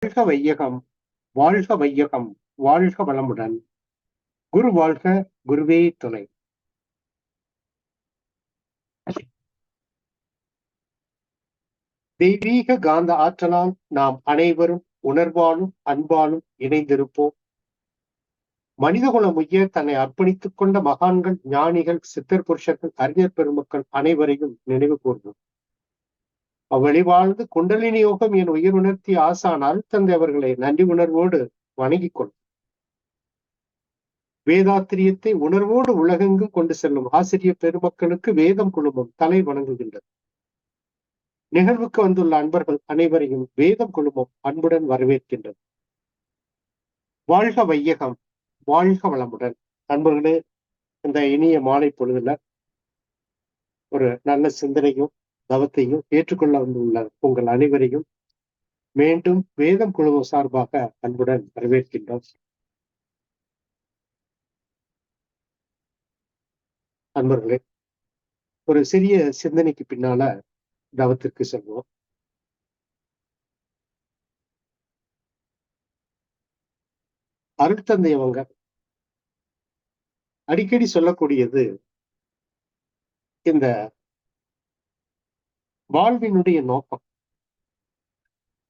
வாழ்க வையகம், வாழ்க வையகம், வாழ்க வளமுடன். குரு வாழ்க, குருவே துணை. தெய்வீக காந்த ஆற்றலால் நாம் அனைவரும் உணர்வாலும் அன்பாலும் இணைந்திருப்போம். மனிதகுலம் உய்ய தன்னை அர்ப்பணித்துக் கொண்ட மகான்கள், ஞானிகள், சித்தர் புருஷர்கள், அறிஞர் பெருமக்கள் அனைவரையும் நினைவு கூர்வோம். அவ்வழி வாழ்ந்து குண்டலினி யோகம் என் உயிர் உணர்த்திய ஆசான் அருட்தந்தை அவர்களை நன்றி உணர்வோடு வணங்கிக் கொள்ளும். வேதாத்திரியத்தை உணர்வோடு உலகெங்கும் கொண்டு செல்லும் ஆசிரியர் பெருமக்களுக்கு வேதம் குழுமம் தலை வணங்குகின்றது. நிகழ்வுக்கு வந்துள்ள அன்பர்கள் அனைவரையும் வேதம் குழுமம் அன்புடன் வரவேற்கின்றது. வாழ்க வையகம், வாழ்க வளமுடன். நண்பர்களே, இந்த இனிய மாலை பொழுதுல ஒரு நல்ல சிந்தனையும் தவத்தையும் ஏற்றுக்கொள்ள வந்துள்ள உங்கள் அனைவரையும் மீண்டும் வேதம் குழுமம் சார்பாக அன்புடன் வரவேற்கின்றோம். நண்பர்களே, ஒரு சிறிய சிந்தனைக்கு பின்னால தவத்திற்கு செல்வோம். அருட்தந்தை அவங்க அடிக்கடி சொல்லக்கூடியது இந்த வாழ்வினுடைய நோக்கம்,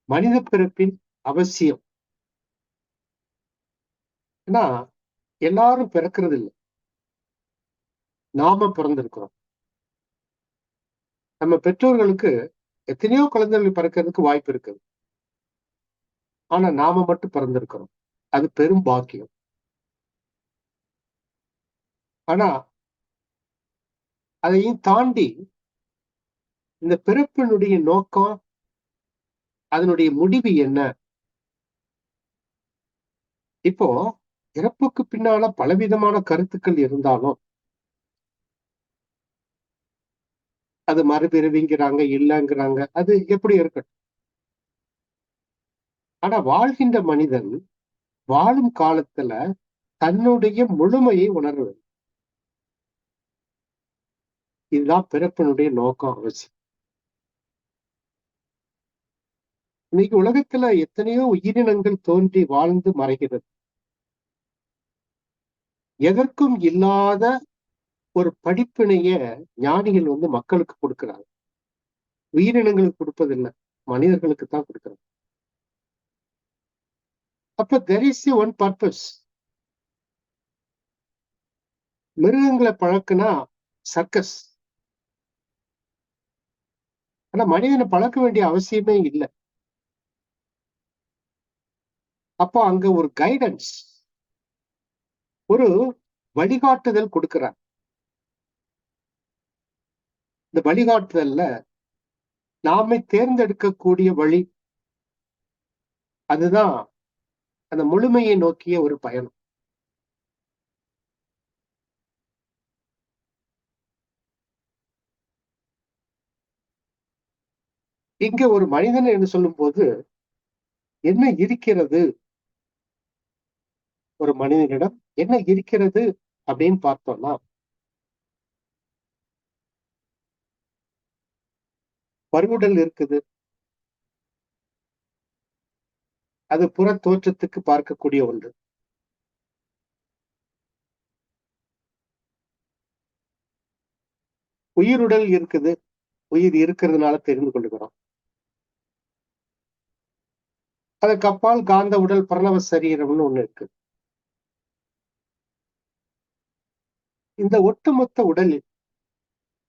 மனித பிறப்பின் அவசியம். ஏன்னா எல்லாரும் பிறக்கிறது இல்லை, நாம பிறந்திருக்கிறோம். நம்ம பெற்றோர்களுக்கு எத்தனையோ குழந்தைகள் பிறக்கிறதுக்கு வாய்ப்பு இருக்குது, ஆனா நாம மட்டும் பிறந்திருக்கிறோம். அது பெரும் பாக்கியம். ஆனா அதையும் தாண்டி இந்த பிறப்பினுடைய நோக்கம், அதனுடைய முடிவு என்ன? இப்போ இறப்புக்கு பின்னால பலவிதமான கருத்துக்கள் இருந்தாலும் அது மறுபிறவிங்கிறாங்க, இல்லைங்கிறாங்க, அது எப்படி இருக்கட்டும். ஆனா வாழ்கின்ற மனிதன் வாழும் காலத்துல தன்னுடைய முழுமையை உணர்வது. இதுதான் பிறப்பினுடைய நோக்கம், அவசியம். இன்னைக்கு உலகத்துல எத்தனையோ உயிரினங்கள் தோன்றி வாழ்ந்து மறைகிறது. எதற்கும் இல்லாத ஒரு படிப்பினைய ஞானிகள் மக்களுக்கு கொடுக்கிறாங்க. உயிரினங்களுக்கு கொடுப்பதில்லை, மனிதர்களுக்கு தான் கொடுக்கிறாங்க. அப்ப there is one purpose. மிருகங்களை பழக்குனா சர்க்கஸ், ஆனா மனிதனை பழக்க வேண்டிய அவசியமே இல்லை. அப்போ அங்க ஒரு கைடன்ஸ், ஒரு வழிகாட்டுதல் கொடுக்கிறார். இந்த வழிகாட்டுதல்ல நாமே தேர்ந்தெடுக்கக்கூடிய வழி, அதுதான் அந்த முழுமையை நோக்கிய ஒரு பயணம். இங்க ஒரு மனிதன் என்று சொல்லும் போது என்ன இருக்கிறது, ஒரு மனிதனிடம் என்ன இருக்கிறது அப்படின்னு பார்த்தோம்னா, பருவுடல் இருக்குது. அது புற தோற்றத்துக்கு பார்க்கக்கூடிய ஒன்று. உயிருடல் இருக்குது, உயிர் இருக்கிறதுனால தெரிந்து கொள்ளுகிறோம். அதற்கு அப்பால் காந்த உடல், பிரணவ சரீரம்னு ஒண்ணு இருக்கு. இந்த ஒட்டுமொத்த உடலில்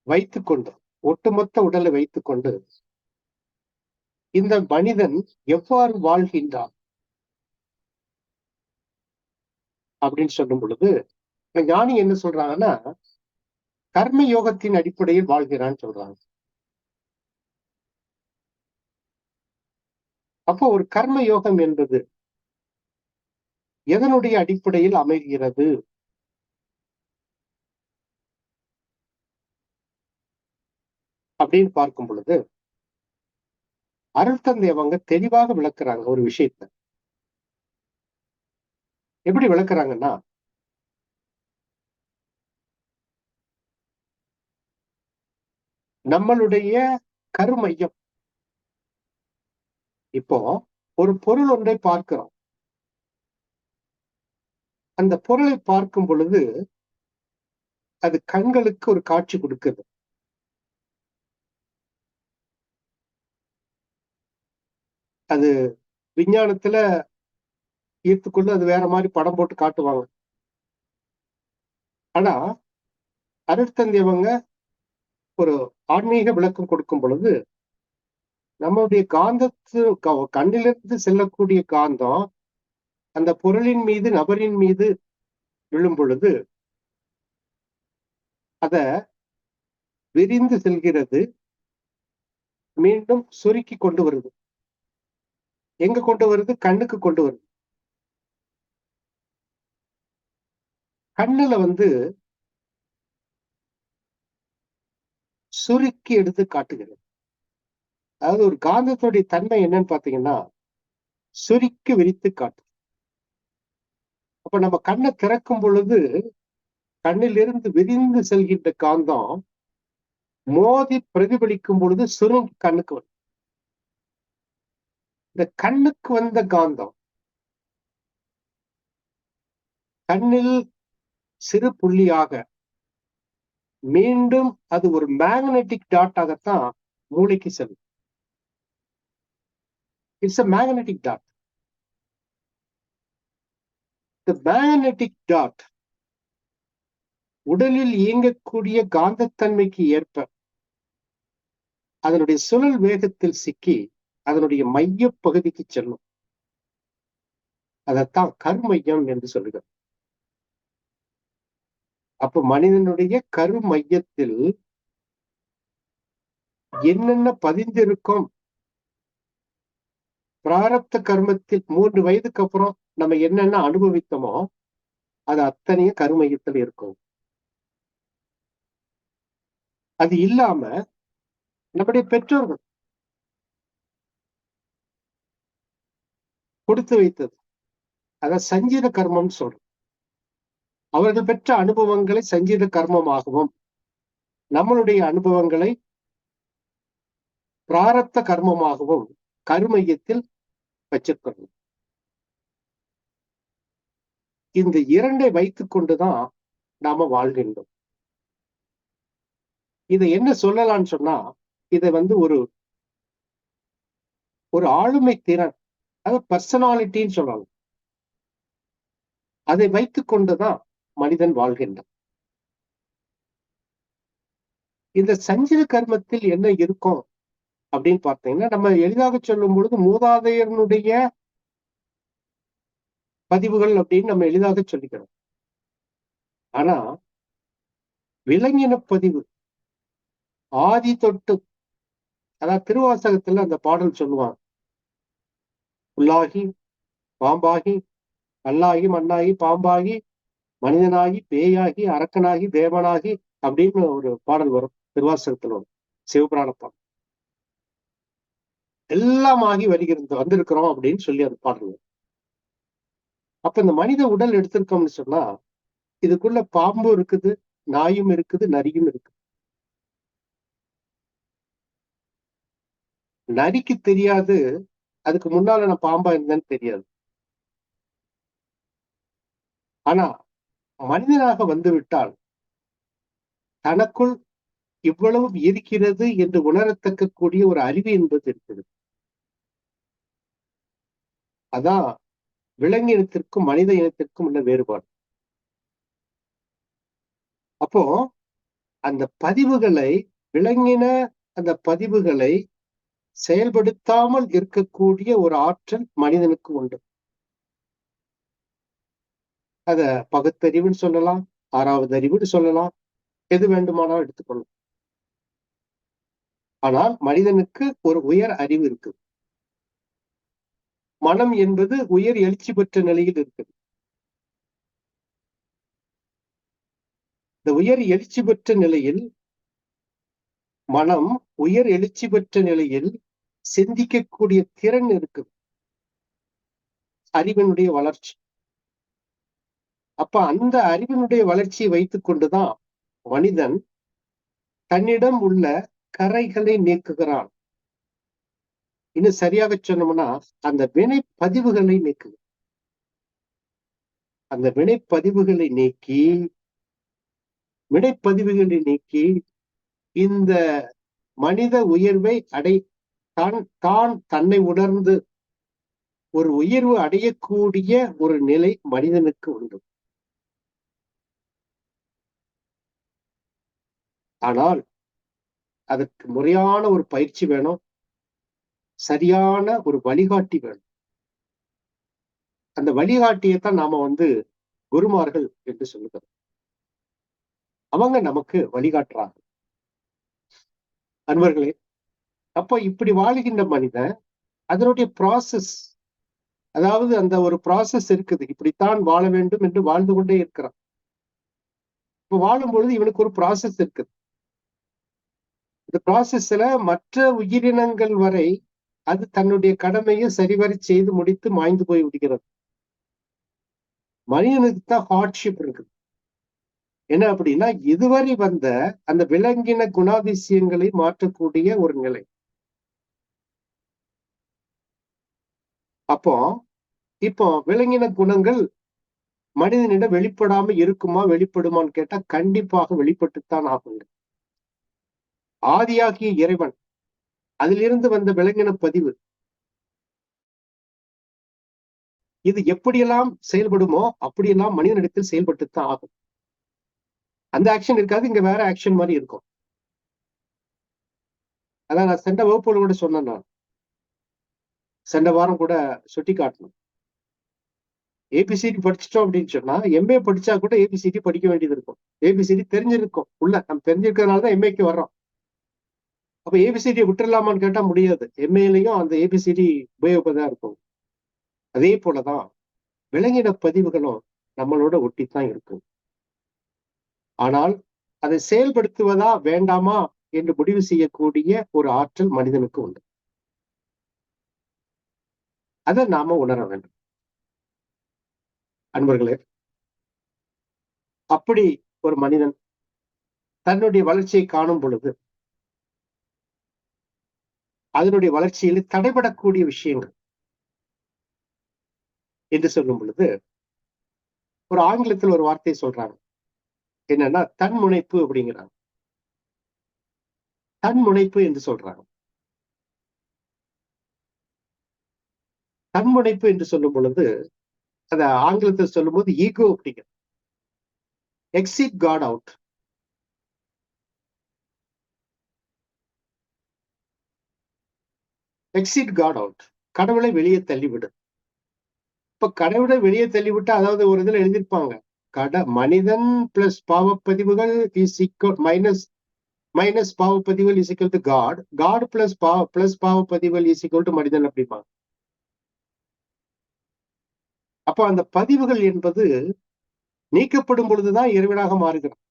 வைத்துக்கொண்டு, ஒட்டுமொத்த உடலை வைத்துக்கொண்டு இந்த மனிதன் எவ்வாறு வாழ்கின்றான் அப்படின்னு சொல்லும் பொழுது, ஞானி என்ன சொல்றாங்கன்னா, கர்ம யோகத்தின் அடிப்படையில் வாழ்கிறான்னு சொல்றாங்க. அப்போ ஒரு கர்ம யோகம் என்பது எதனுடைய அடிப்படையில் அமைகிறது அப்படின்னு பார்க்கும் பொழுது, அருட்தந்தை அவங்க தெளிவாக விளக்குறாங்க ஒரு விஷயத்த. எப்படி விளக்குறாங்கன்னா, நம்மளுடைய கருமையம், இப்போ ஒரு பொருள் ஒன்றை பார்க்கிறோம். அந்த பொருளை பார்க்கும் பொழுது அது கண்களுக்கு ஒரு காட்சி கொடுக்குது. அது விஞ்ஞானத்துல ஈர்த்துக்கொண்டு அது வேற மாதிரி படம் போட்டு காட்டுவாங்க. ஆனா அருட்தந்தையவங்க ஒரு ஆன்மீக விளக்கம் கொடுக்கும் பொழுது நம்முடைய கண்ணிலிருந்து செல்லக்கூடிய காந்தம் அந்த பொருளின் மீது, நபரின் மீது விழும் பொழுது அத விரிந்து செல்கிறது, மீண்டும் சுருக்கி கொண்டு வருது. எங்க கொண்டு வருது? கண்ணுக்கு கொண்டு வருது. கண்ணுல சுருக்கி எடுத்து காட்டுகிறது. அதாவது ஒரு காந்தத்துடைய தன்மை என்னன்னு பாத்தீங்கன்னா சுருக்கி விரித்து காட்டு. அப்ப நம்ம கண்ணை திறக்கும் பொழுது கண்ணிலிருந்து விரிந்து செல்கின்ற காந்தம் மோதி பிரதிபலிக்கும் பொழுது சுருங்கி கண்ணுக்கு வரும். இந்த கண்ணுக்கு வந்த காந்தம் கண்ணில் சிறு புள்ளியாக மீண்டும் அது ஒரு மேக்னெட்டிக் டாட்டாகத்தான் மூளைக்கு செல்லும். It's a magnetic dot. The magnetic dot உடலில் இயங்கக்கூடிய காந்தத்தன்மைக்கு ஏற்ப அதனுடைய சுழல் வேகத்தில் சிக்கி அதனுடைய மைய பகுதிக்கு செல்லும். அதைத்தான் கருமையம் என்று சொல்லுகிறது. அப்ப மனிதனுடைய கரு மையத்தில் என்னென்ன பதிந்திருக்கும், பிராரப்த கர்மத்தில் 3 வயதுக்கு அப்புறம் நம்ம என்னென்ன அனுபவித்தோமோ அது அத்தனையும் கருமையத்தில் இருக்கும். அது இல்லாம நம்முடைய பெற்றோர்கள் கொடுத்து வைத்தது, அத சஞ்சீத கர்மம் சொல்றோம். அவர்கள் பெற்ற அனுபவங்களை சஞ்சீத கர்மமாகவும் நம்மளுடைய அனுபவங்களை பிராரப்த கர்மமாகவும் கருமையத்தில் வச்சிருக்கணும். இந்த இரண்டை வைத்துக் கொண்டுதான் நாம வாழ்கின்றோம். இதை என்ன சொல்லலாம்னு சொன்னா இதை ஒரு ஆளுமை திறன், அதாவது பர்சனாலிட்டின்னு சொல்றாங்க. அதை வைத்துக் கொண்டுதான் மனிதன் வாழ்கின்றான். இந்த சஞ்சீத கர்மத்தில் என்ன இருக்கும் அப்படின்னு பார்த்தீங்கன்னா நம்ம எளிதாக சொல்லும் பொழுது மூதாதையனுடைய பதிவுகள் அப்படின்னு நம்ம எளிதாக சொல்லிக்கிறோம். ஆனா விலங்கின பதிவு ஆதி தொட்டு, அதாவது திருவாசகத்துல அந்த பாடல் சொல்லுவாங்க, புல்லாகி பாம்பாகி கல்லாகி மண்ணாகி பாம்பாகி மனிதனாகி பேயாகி அரக்கனாகி தேவனாகி அப்படின்னு ஒரு பாடல் வரும் திருவாசகத்துல வரும், சிவபுராண பாடல். எல்லாம் ஆகி வந்திருக்கிறோம் அப்படின்னு சொல்லி அந்த பாடல் வரும். அப்ப இந்த மனித உடல் எடுத்திருக்கோம்னு சொன்னா இதுக்குள்ள பாம்பும் இருக்குது, நாயும் இருக்குது, நரியும் இருக்குது. நரிக்கு தெரியாது அதுக்கு முன்னால நான் பாம்பா இருந்தேன்னு தெரியாது. ஆனா மனிதனாக வந்துவிட்டால் தனக்குள் இவ்வளவு இருக்கிறது என்று உணரத்தக்க கூடிய ஒரு அறிவு என்பது இருக்குது. அதான் விலங்கு இனத்திற்கும் மனித இனத்திற்கும் உள்ள வேறுபாடு. அப்போ அந்த பதிவுகளை விலங்கின அந்த பதிவுகளை செயல்படுத்தாமல் இருக்கக்கூடிய ஒரு ஆற்றல் மனிதனுக்கு உண்டு. அத பகுத்தறிவுன்னு சொல்லலாம், 6வது அறிவுன்னு சொல்லலாம், எது வேண்டுமானாலும் எடுத்துக்கொள்ளலாம். ஆனால் மனிதனுக்கு ஒரு உயர் அறிவு இருக்கு. மனம் என்பது உயர் எழுச்சி பெற்ற நிலையில் இருக்குது. இந்த உயர் எழுச்சி பெற்ற நிலையில் மனம் உயர் எழுச்சி பெற்ற நிலையில் சிந்திக்கக்கூடிய திறன் இருக்குது, அறிவினுடைய வளர்ச்சி. அப்ப அந்த அறிவினுடைய வளர்ச்சியை வைத்துக் கொண்டுதான் மனிதன் தன்னிடம் உள்ள கரைகளை நீக்குகிறான். இன்னும் சரியாக சொன்னோம்னா அந்த வினை பதிவுகளை நீக்குது. அந்த வினைப்பதிவுகளை நீக்கி இந்த மனித உயர்வை தான் தன்னை உணர்ந்து ஒரு உயர்வு அடையக்கூடிய ஒரு நிலை மனிதனுக்கு உண்டு. ஆனால் அதற்கு முறையான ஒரு பயிற்சி வேணும், சரியான ஒரு வழிகாட்டி வேணும். அந்த வழிகாட்டியைத்தான் நாம குருமார்கள் என்று சொல்லுகிறோம். அவங்க நமக்கு வழிகாட்டுறாங்க. அன்பர்களே, அப்போ இப்படி வாழுகின்ற மனிதன் அதனுடைய ப்ராசஸ், அதாவது அந்த ஒரு ப்ராசஸ் இருக்குது. இப்படித்தான் வாழ வேண்டும் என்று வாழ்ந்து கொண்டே இருக்கிறான். இப்ப வாழும் பொழுது இவனுக்கு ஒரு ப்ராசஸ் இருக்குது. இந்த ப்ராசஸ்ல மற்ற உயிரினங்கள் வரை அது தன்னுடைய கடமையை சரிவர செய்து முடித்து மாய்ந்து போய் விடுகிறது. மனிதனுக்கு தான் ஹார்ட்ஷிப் இருக்குது. என்ன அப்படின்னா, இதுவரை வந்த அந்த விலங்கின குணாதிசயங்களை மாற்றக்கூடிய ஒரு நிலை. அப்போ இப்போ விலங்கின குணங்கள் மனிதனிடம் வெளிப்படாம இருக்குமா, வெளிப்படுமான்னு கேட்டா கண்டிப்பாக வெளிப்பட்டுத்தான் ஆகுங்க. ஆதியாகிய இறைவன், அதிலிருந்து வந்த விலங்கின பதிவு, இது எப்படியெல்லாம் செயல்படுமோ அப்படியெல்லாம் மனிதனிடத்தில் செயல்பட்டுத்தான் ஆகும். அந்த ஆக்ஷன் இருக்காது, இங்க வேற ஆக்ஷன் மாதிரி இருக்கும். அதான் நான் சென்ற வகுப்புல கூட சொன்னேன். நான் சென்ற வாரம் கூட சுட்டி காட்டணும். ஏபிசிடி படிச்சிட்டோம் அப்படின்னு சொன்னா எம்ஏ படிச்சா கூட ஏபிசிடி படிக்க வேண்டியது இருக்கும். ஏபிசிடி தெரிஞ்சிருக்கும், உள்ள நம்ம தெரிஞ்சிருக்கிறதுனாலதான் எம்ஏக்கு வர்றோம். அப்ப ஏபிசிடியை விட்டுடலாமான்னு கேட்டா முடியாது. எம்ஏலையும் அந்த ஏபிசிடி உபயோகப்பதான் இருக்கும். அதே போலதான் விலங்கின பதிவுகளும் நம்மளோட ஒட்டித்தான் இருக்கும். ஆனால் அதை செயல்படுத்துவதா வேண்டாமா என்று முடிவு செய்யக்கூடிய ஒரு ஆற்றல் மனிதனுக்கு உண்டு. அதை நாம உணர வேண்டும். அன்பர்களே, அப்படி ஒரு மனிதன் தன்னுடைய வளர்ச்சியை காணும் பொழுது அதனுடைய வளர்ச்சியில் தடைபடக்கூடிய விஷயங்கள் என்று சொல்லும் பொழுது ஒரு ஆங்கிலத்தில் ஒரு வார்த்தையை சொல்றாங்க. என்னன்னா தன்முனைப்பு அப்படிங்கிறாங்க. தன்முனைப்பு என்று சொல்றாங்க. தன்முனைப்பு என்று சொல்லும் பொழுது அத ஆங்கிலத்தில் சொல்லும் போது ஈகோ அப்படிங்கிற exit God out. Exit God out, கடவுளை வெளியே தள்ளிவிடு. இப்ப கடவுளை வெளியே தள்ளிவிட்டா, அதாவது ஒரு இதுல எழுதியிருப்பாங்க, மனிதன் பிளஸ் பாவப்பதிவுகள் இஸ் ஈக்குவல் மைனஸ் பாவப்பதிவுகள் is equal to god, god plus பாவப்பதிவுகள் இஸ் ஈக்குவல் டு மனிதன் அப்படிப்பாங்க. அப்போ அந்த பதிவுகள் என்பது நீக்கப்படும் பொழுதுதான் இறைவனாக மாறுகிறான்.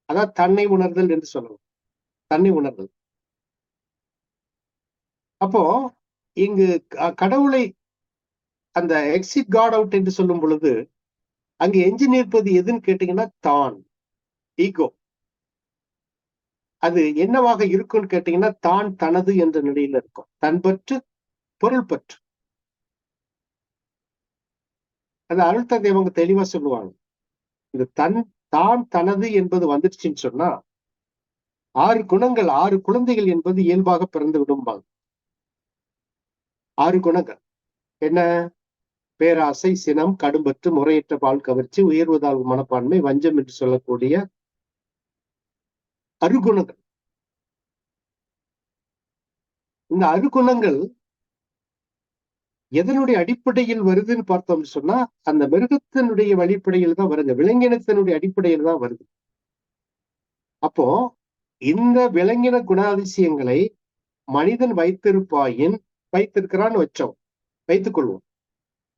அதான் தன்னை உணர்தல் என்று சொல்லணும். தன்னை உணர்தல். அப்போ இங்கு கடவுளை அந்த எக்ஸிட் காட் அவுட் என்று சொல்லும் பொழுது அங்கு எஞ்சி நிற்பது எதுன்னு கேட்டீங்கன்னா தான், ஈகோ. அது என்னவாக இருக்கும்னு கேட்டீங்கன்னா தான் தனது என்ற நிலையில இருக்கும். தன்பற்று, பொருள் பற்று. அது அருள் தந்தை அவங்க தெளிவா சொல்லுவாங்க. இந்த தான் தனது என்பது வந்துடுச்சுன்னு சொன்னா 6 குணங்கள், 6 குழந்தைகள் என்பது இயல்பாக பிறந்து விடும்பாங்க. 6 குணங்கள் என்ன? பேராசை, சினம், கடும்பற்று, முறையற்ற பால் கவர்ச்சி, உயர்வுதாழ்வு மனப்பான்மை, வஞ்சம் என்று சொல்லக்கூடிய அருகுணங்கள். இந்த அருகுணங்கள் எதனுடைய அடிப்படையில் வருதுன்னு பார்த்தோம்னு சொன்னா அந்த மிருகத்தினுடைய அடிப்படையில் தான் வருது, விலங்கினத்தினுடைய அடிப்படையில் தான் வருது. அப்போ இந்த விலங்கின குணாதிசயங்களை மனிதன் வைத்திருக்கிறான்னு வைத்துக் கொள்வோம்.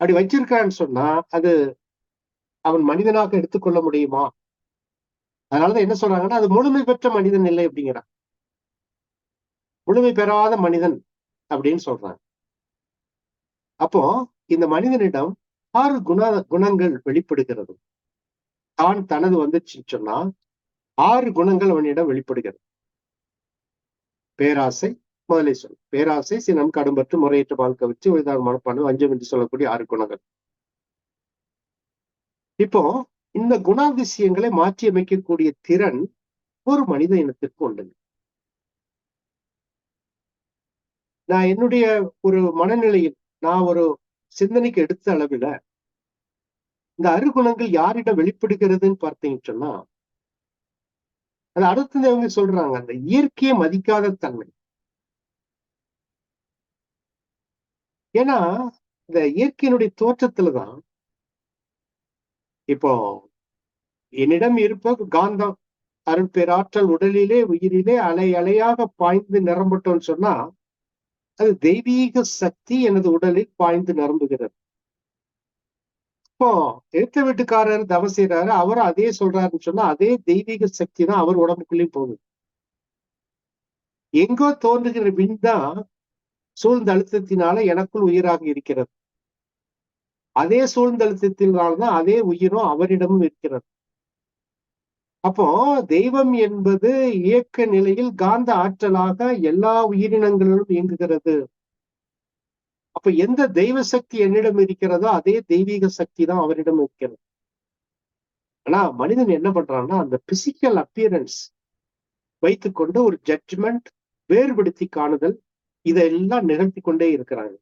அப்படி வச்சிருக்கான்னு சொன்னா அது அவன் மனிதனாக எடுத்துக்கொள்ள முடியுமா? அதனாலதான் என்ன சொல்றாங்கன்னா அது முழுமை பெற்ற மனிதன் இல்லை அப்படிங்கிறான். முழுமை பெறாத மனிதன் அப்படின்னு சொல்றாங்க. அப்போ இந்த மனிதனிடம் 6 குணங்கள் வெளிப்படுகிறது. தான் தனது வந்துச்சுன்னு சொன்னா 6 குணங்கள் அவனிடம் வெளிப்படுகிறது. பேராசை, முதலே சொல். பேராசை, சினம், கடும்பற்று, முறையற்ற வாழ்க்கை வச்சு உயர்தான மனப்பான்மை, வஞ்சம் என்று சொல்லக்கூடிய 6 குணங்கள். இப்போ இந்த குணாதிசயங்களை மாற்றி அமைக்கக்கூடிய திறன் ஒரு மனித இனத்திற்கு உண்டு. நான் என்னுடைய ஒரு மனநிலையில், நான் ஒரு சிந்தனைக்கு எடுத்த அளவில் இந்த அருகுணங்கள் யாரிடம் வெளிப்படுகிறதுன்னு பார்த்தீங்கன்னு சொன்னா, அது அடுத்தது அவங்க சொல்றாங்க, அந்த இயற்கையை மதிக்காத தன்மை. ஏன்னா இந்த இயற்கையினுடைய தோற்றத்துலதான் இப்போ என்னிடம் இருப்ப காந்தம், அருட்பேராற்றல் உடலிலே உயிரிலே அலை அலையாக பாய்ந்து நிரம்பட்டோன்னு சொன்னா, அது தெய்வீக சக்தி எனது உடலில் பாய்ந்து நிரம்புகிறது. இப்போ எடுத்த வீட்டுக்காரர் தவம் செய்யறாரு, அவரும் அதே சொல்றாருன்னு சொன்னா, அதே தெய்வீக சக்தி தான் அவர் உடம்புக்குள்ளேயும் போகுது. எங்கோ தோன்றுகிற விண்தான் சூழ்ந்த அழுத்தத்தினால எனக்குள் உயிராக இருக்கிறது. அதே சூழ்ந்த அழுத்தத்தினால்தான் அதே உயிரும் அவரிடமும் இருக்கிறது. அப்போ தெய்வம் என்பது இயக்க நிலையில் காந்த ஆற்றலாக எல்லா உயிரினங்களிலும் இயங்குகிறது. அப்ப எந்த தெய்வ சக்தி என்னிடம் இருக்கிறதோ அதே தெய்வீக சக்தி தான் அவரிடம் இருக்கிறது. ஆனா மனிதன் என்ன பண்றான்னா, அந்த பிசிக்கல் அப்பியரன்ஸ் வைத்துக்கொண்டு ஒரு ஜட்ஜ்மெண்ட், வேறுபடுத்தி காணுதல், இதெல்லாம் நிகழ்த்தி கொண்டே இருக்கிறாங்க.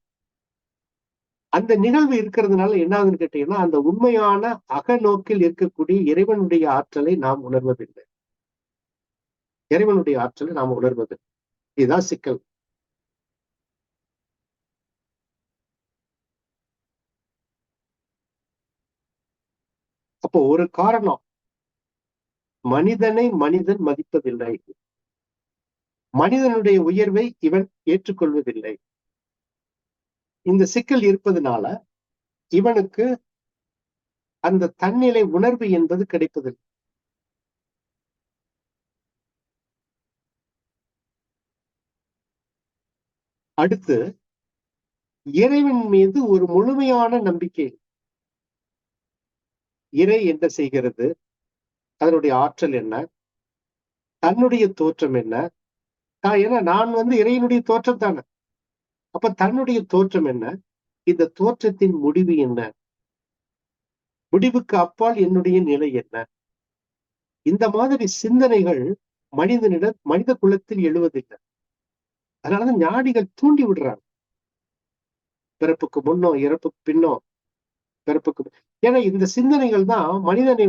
அந்த நிகழ்வு இருக்கிறதுனால என்ன ஆகுதுன்னு கேட்டீங்கன்னா, அந்த உண்மையான அகநோக்கில் இருக்கக்கூடிய இறைவனுடைய ஆற்றலை நாம் உணர்வதில்லை. இறைவனுடைய ஆற்றலை நாம் உணர்வதில்லை. இதுதான் சிக்கல். அப்போ ஒரு காரணம், மனிதனை மனிதன் மதிப்பதில்லை, மனிதனுடைய உயர்வை இவன் ஏற்றுக்கொள்வதில்லை. இந்த சிக்கல் இருப்பதனால இவனுக்கு அந்த தன்னிலை உணர்வு என்பது கிடைப்பதில்லை. அடுத்து இறைவன் மீது ஒரு முழுமையான நம்பிக்கை. இறை என்ன செய்கிறது, அதனுடைய ஆற்றல் என்ன, தன்னுடைய தோற்றம் என்ன, ஏன்னா நான் இறைவனுடைய தோற்றம் தானே. அப்ப தன்னுடைய தோற்றம் என்ன, இந்த தோற்றத்தின் முடிவு என்ன, முடிவுக்கு அப்பால் என்னுடைய நிலை என்ன, இந்த மாதிரி சிந்தனைகள் மனித குலத்தில் எழுவதில்லை. அதனாலதான் ஞானிகள் தூண்டி விடுறாங்க, பிறப்புக்கு முன்னோ இறப்புக்கு பின்னோ, பிறப்புக்கு. ஏன்னா இந்த சிந்தனைகள் தான் மனிதனை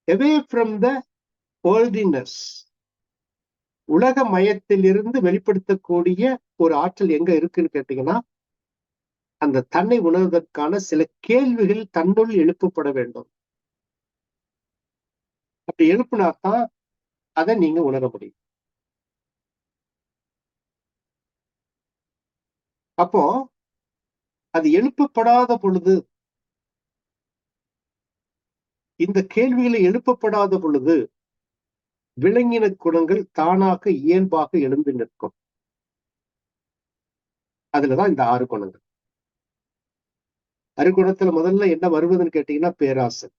away from the worldliness, உலக மயத்திலிருந்து வெளிப்படுத்தக்கூடிய ஒரு ஆற்றல் எங்க இருக்குன்னு கேட்டீங்கன்னா, அந்த தன்னை உணர்வதற்கான சில கேள்விகள் தன்னுள் எழுப்பப்பட வேண்டும். அப்படி எழுப்பினாத்தான் அதை நீங்க உணர முடியும். அப்போ அது எழுப்பப்படாத பொழுது, இந்த கேள்விகளை எழுப்பப்படாத பொழுது விலங்கின குணங்கள் தானாக இயல்பாக எழுந்து நிற்கும். அதுலதான் இந்த 6 குணங்கள். 6 குணத்துல முதல்ல என்ன வருவதுன்னு கேட்டீங்கன்னா, பேராசை.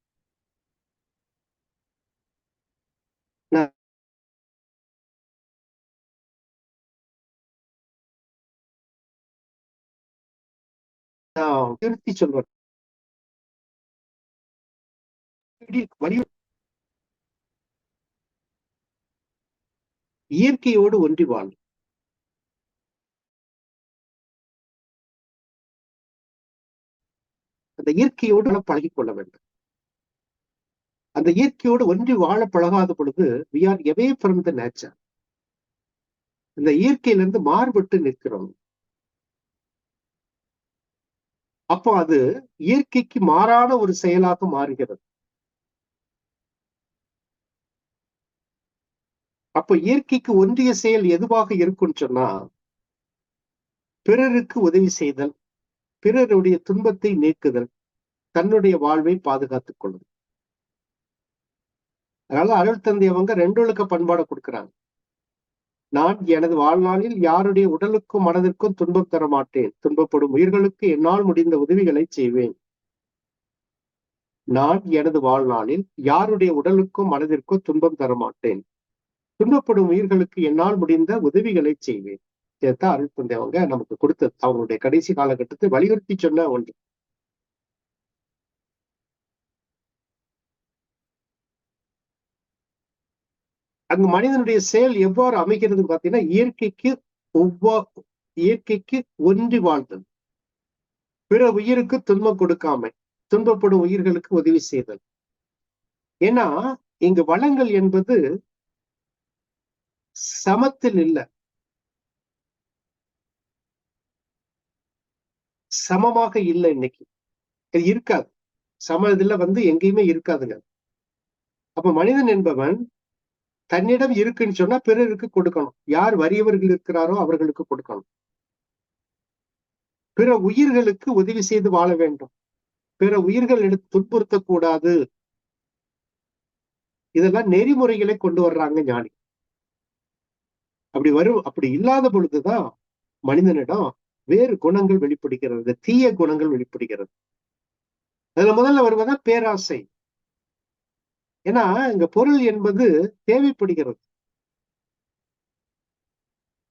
திருத்தி சொல்வேன், இயற்கையோடு ஒன்றி வாழ். அந்த இயற்கையோடு பழகிக் கொள்ள வேண்டும். அந்த இயற்கையோடு ஒன்றி வாழ பழகாத பொழுது we are away from the nature. இந்த இயற்கையிலிருந்து மாறுபட்டு நிற்கிறோம். அப்போ அது இயற்கைக்கு மாறான ஒரு செயலாக மாறுகிறது. அப்போ இயற்கைக்கு ஒன்றிய செயல் எதுவாக இருக்குன்னு சொன்னா, பிறருக்கு உதவி செய்தல், பிறருடைய துன்பத்தை நீக்குதல், தன்னுடைய வாழ்வை பாதுகாத்துக் கொள்ளும். அதனால அருள் தந்தை அவங்க 2 ஒழுக்க பண்பாடை கொடுக்கிறாங்க. நான் எனது வாழ்நாளில் யாருடைய உடலுக்கும் மனதிற்கும் துன்பம் தர மாட்டேன், துன்பப்படும் உயிர்களுக்கு என்னால் முடிந்த உதவிகளை செய்வேன். நான் எனது வாழ்நாளில் யாருடைய உடலுக்கும் மனதிற்கும் துன்பம் தர மாட்டேன், துன்பப்படும் உயிர்களுக்கு என்னால் முடிந்த உதவிகளை செய்வேன். சத்தியத்தை அருள் தந்தை அவங்க நமக்கு கொடுத்தது. அவங்களுடைய கடைசி காலகட்டத்தை வலியுறுத்தி சொன்ன ஒன்று. அங்கு மனிதனுடைய செயல் எவ்வாறு அமைகிறது பாத்தீங்கன்னா, இயற்கைக்கு ஒன்றி வாழ்தல், பிற உயிருக்கு துன்பம் கொடுக்காமை, துன்பப்படும் உயிர்களுக்கு உதவி செய்தல். ஏன்னா இங்கு வளங்கள் என்பது சமத்தில் இல்ல, சமமாக இல்லை. இன்னைக்கு இது இருக்காது. சம இதுல எங்கேயுமே இருக்காதுங்க. அப்ப மனிதன் என்பவன் தன்னிடம் இருக்குன்னு சொன்னா பிறருக்கு கொடுக்கணும். யார் வறியவர்கள் இருக்கிறாரோ அவர்களுக்கு கொடுக்கணும். பிற உயிர்களுக்கு உதவி செய்து வாழ வேண்டும். பிற உயிர்கள் எடுத்து துன்புறுத்தக்கூடாது. இதெல்லாம் நெறிமுறைகளை கொண்டு வர்றாங்க ஞானி. அப்படி இல்லாத பொழுதுதான் மனிதனிடம் வேறு குணங்கள் வெளிப்படுகிறது, தீய குணங்கள் வெளிப்படுகிறது. அதுல முதல்ல வருவதா பேராசை. ஏன்னா இங்க பொருள் என்பது தேவைப்படுகிறது.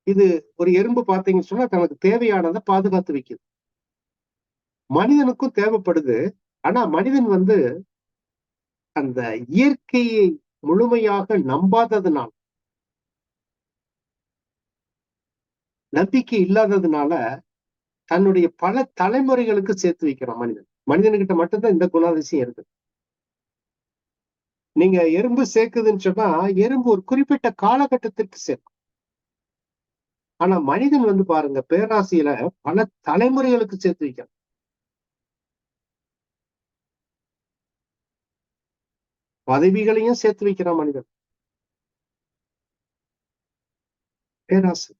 இது ஒரு எறும்பு பார்த்தீங்கன்னு சொன்னா தனக்கு தேவையானதை பாதுகாத்து வைக்குது. மனிதனுக்கும் தேவைப்படுது. ஆனா மனிதன் அந்த இயற்கையை முழுமையாக நம்பாததுனால, நம்பிக்கை இல்லாததுனால தன்னுடைய பல தலைமுறைகளுக்கு சேர்த்து வைக்கிறான் மனிதன். மனிதன்கிட்ட மட்டும்தான் இந்த குணாதிசயம் இருக்கு. நீங்க எறும்பு சேர்க்குதுன்னு சொன்னா எறும்பு ஒரு குறிப்பிட்ட காலகட்டத்திற்கு சேர்க்கும். ஆனா மனிதன் பாருங்க, பேராசையில பல தலைமுறைகளுக்கு சேர்த்து வைக்கிறான். பதவிகளையும் சேர்த்து வைக்கிறான் மனிதன். பேராசை.